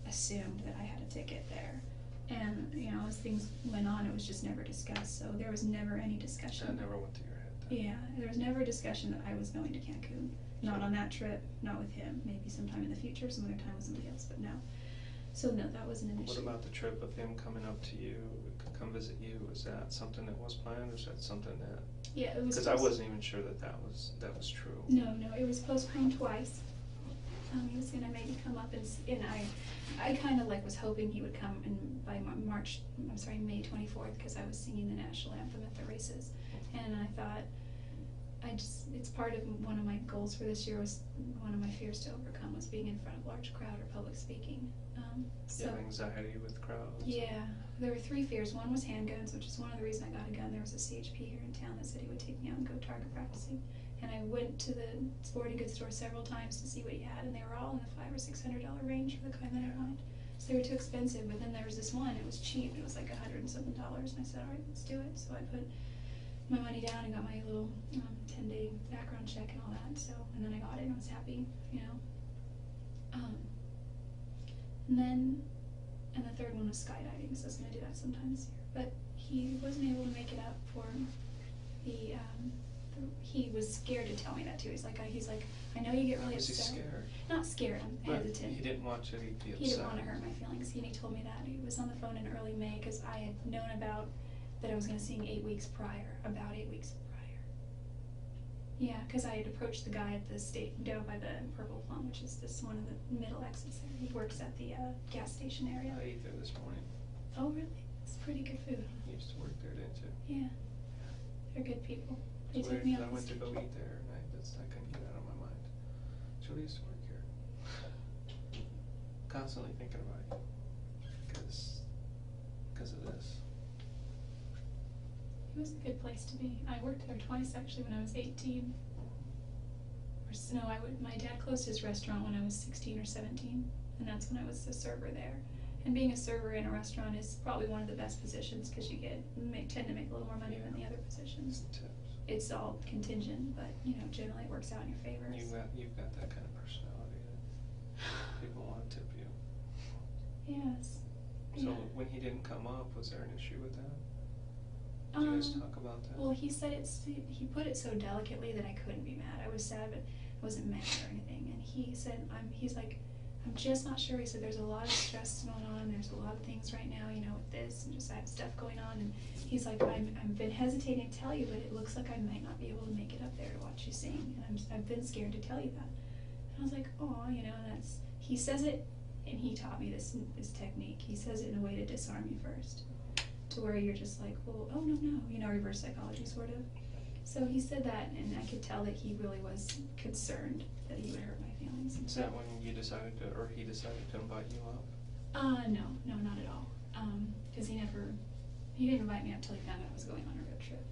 Speaker 4: assumed that I had a ticket there. And, you know, as things went on, it was just never discussed. So there was never any discussion.
Speaker 3: That never went through your head then.
Speaker 4: Yeah, there was never a discussion that I was going to Cancun. Not on that trip, not with him. Maybe sometime in the future, some other time with somebody else, but no. So no, that wasn't an issue.
Speaker 3: What about the trip of him coming up to you, come visit you? Was that something that was planned, or is that something that?
Speaker 4: Yeah, it was.
Speaker 3: Because I wasn't even sure that was true.
Speaker 4: No, it was postponed twice. He was gonna maybe come up and I kind of like was hoping he would come by May 24th, because I was singing the national anthem at the races, and I thought, it's part of one of my goals for this year. Was one of my fears to overcome was being in front of a large crowd or public speaking.
Speaker 3: You have anxiety with crowds?
Speaker 4: Yeah, there were 3 fears. One was handguns, which is one of the reasons I got a gun. There was a CHP here in town that said he would take me out and go target practicing. And I went to the sporting goods store several times to see what he had, and they were all in the $500 or $600 range for the kind that I wanted. So they were too expensive, but then there was this one, it was cheap, it was like $100 and something, and I said, all right, let's do it. So I put my money down and got my little 10-day background check and all that. So, and then I got it and I was happy, you know. And the third one was skydiving, so I was going to do that sometime this year. But he wasn't able to make it up for the he was scared to tell me that too. He's like, I know you get really
Speaker 3: Was
Speaker 4: upset.
Speaker 3: he scared?
Speaker 4: Not scared, I'm hesitant.
Speaker 3: He didn't want you to be upset.
Speaker 4: He didn't want to hurt my feelings. He told me that. He was on the phone in early May, because I had known about that I was going to sing 8 weeks prior, about 8 weeks prior. Yeah, because I had approached the guy at the state, down by the Purple Plum, which is this one of the middle exits there. He works at the gas station area.
Speaker 3: I ate there this morning.
Speaker 4: Oh, really? It's pretty good food.
Speaker 3: You used to work there, didn't you?
Speaker 4: Yeah. They're good people. They
Speaker 3: It's
Speaker 4: took
Speaker 3: weird,
Speaker 4: me
Speaker 3: 'cause
Speaker 4: out
Speaker 3: I went to go
Speaker 4: station.
Speaker 3: eat there, and I couldn't get it out of my mind. Jodi used to work here. Constantly thinking about you, because of this.
Speaker 4: It was a good place to be. I worked there twice actually when I was 18. Or no, my dad closed his restaurant when I was 16 or 17, and that's when I was a server there. And being a server in a restaurant is probably one of the best positions, because you tend to make a little more money than the other positions.
Speaker 3: Tips.
Speaker 4: It's all contingent, but you know, generally it works out in your favor.
Speaker 3: You've got that kind of personality that people want to tip you.
Speaker 4: Yes.
Speaker 3: So
Speaker 4: Yeah.
Speaker 3: when he didn't come up, was there an issue with that? Did you guys talk about that?
Speaker 4: Well, he said he put it so delicately that I couldn't be mad. I was sad, but I wasn't mad or anything. And he said, he's like, I'm just not sure. He said, there's a lot of stress going on. There's a lot of things right now, you know, with this, and just I have stuff going on. And he's like, I've been hesitating to tell you, but it looks like I might not be able to make it up there to watch you sing. And I've been scared to tell you that. And I was like, oh, you know, and he says it, and he taught me this technique. He says it in a way to disarm you first, to where you're just like, well, oh, no, you know, reverse psychology sort of. So he said that, and I could tell that he really was concerned that he would hurt my feelings.
Speaker 3: Is that when you decided to, or he decided to invite you up?
Speaker 4: No, not at all. Because he didn't invite me up till he found out I was going on a road trip.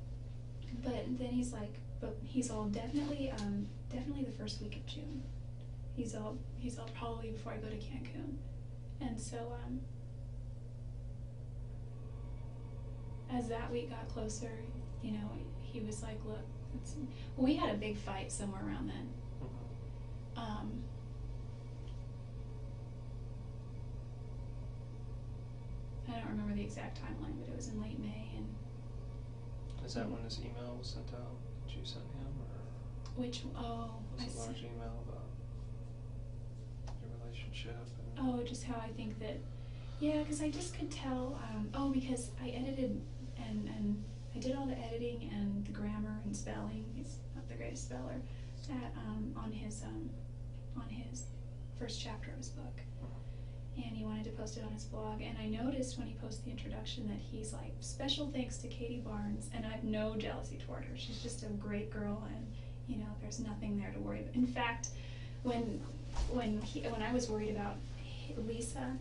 Speaker 4: But then he's like, but he's all definitely the first week of June. He's all probably before I go to Cancun. And so, as that week got closer, you know, he was like, look, we had a big fight somewhere around then. I don't remember the exact timeline, but it was in late May. And
Speaker 3: is that when this email was sent out that you sent him, or
Speaker 4: which
Speaker 3: was it a large email about your relationship? And
Speaker 4: just how I think that, yeah, because I just could tell. Because I edited and
Speaker 2: I did all the editing and the grammar and spelling. He's not the greatest speller. On his first chapter of his book, and he wanted to post it on his blog. And I noticed when he posted the introduction that he's like, special thanks to Katie Barnes, and I have no jealousy toward her. She's just a great girl, and you know, there's nothing there to worry about. In fact, when I was worried about Lisa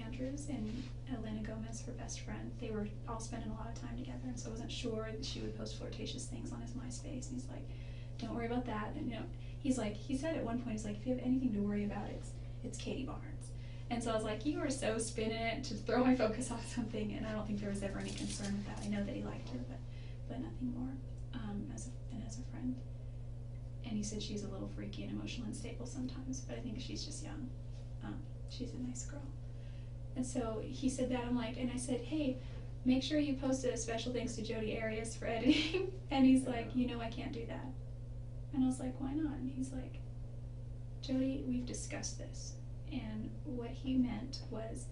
Speaker 2: Andrews and Elena Gomez, her best friend, they were all spending a lot of time together, and so I wasn't sure that she would post flirtatious things on his MySpace. And he's like, don't worry about that. And you know, he said at one point, he's like, if you have anything to worry about, it's Katie Barnes. And so I was like, you were so spinning it to throw my focus off something, and I don't think there was ever any concern with that. I know that he liked her, but nothing more as a friend. And he said she's a little freaky and emotional and unstable sometimes, but I think she's just young. She's a nice girl. And so he said that, and I said, hey, make sure you posted a special thanks to Jodi Arias for editing. And he's like, you know I can't do that. And I was like, why not? And he's like, Jodi, we've discussed this. And what he meant was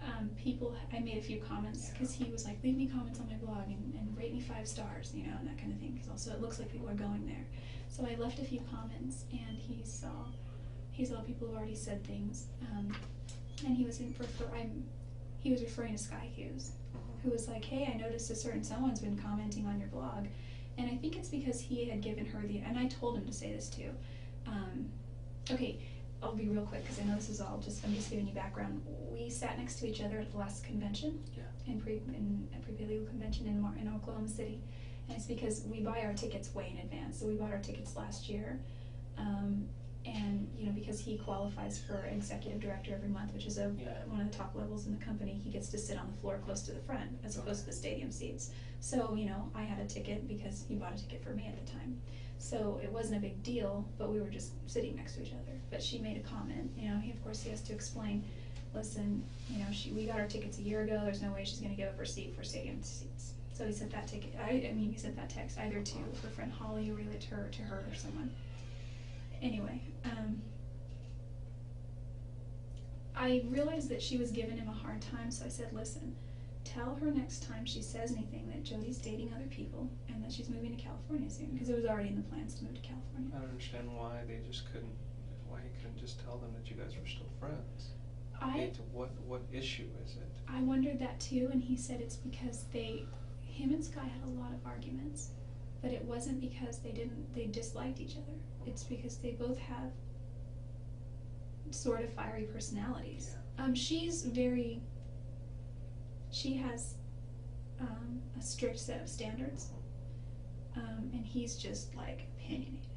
Speaker 2: I made a few comments, because he was like, leave me comments on my blog and rate me 5 stars, you know, and that kind of thing, because also it looks like people are going there. So I left a few comments, and he saw people who already said things, and he was referring to Sky Hughes, who was like, hey, I noticed a certain someone's been commenting on your blog, and I think it's because he had given her and I told him to say this too. Okay, I'll be real quick, because I know this is all I'm just giving you background. We sat next to each other at the last convention, a pre-legal convention in Oklahoma City, and it's because we buy our tickets way in advance. So we bought our tickets last year, and you know, because he qualifies for executive director every month, which is one of the top levels in the company, he gets to sit on the floor close to the front as opposed to the stadium seats. So you know, I had a ticket because he bought a ticket for me at the time. So it wasn't a big deal, but we were just sitting next to each other. But she made a comment, you know, he has to explain, listen, you know, we got our tickets a year ago, there's no way she's gonna give up her seat for stadium seats. So he sent that ticket, he sent that text either to her friend Holly or relayed to her or someone. Anyway, I realized that she was giving him a hard time, so I said, listen, tell her next time she says anything that Jodi's dating other people and that she's moving to California soon, because it was already in the plans to move to California.
Speaker 3: I don't understand why he couldn't just tell them that you guys were still friends. What issue is it?
Speaker 2: I wondered that too, and he said it's because him and Sky had a lot of arguments, but it wasn't because they disliked each other. It's because they both have sort of fiery personalities. Yeah. She has a strict set of standards, and he's just like opinionated.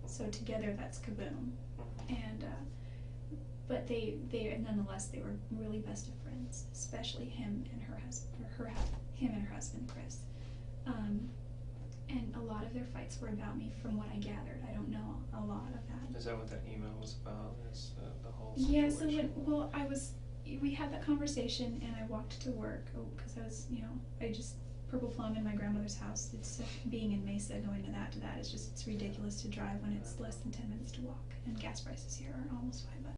Speaker 2: So together that's kaboom. And but nonetheless they were really best of friends, especially him and her husband Chris. And a lot of their fights were about me, from what I gathered. I don't know a lot of that.
Speaker 3: Is that what that email was about? Is the whole situation?
Speaker 2: Yeah. So we had that conversation, and I walked to work because I was, you know, Purple Plum in my grandmother's house. It's being in Mesa, going to that is just, it's ridiculous to drive when it's less than 10 minutes to walk, and gas prices here are almost $5.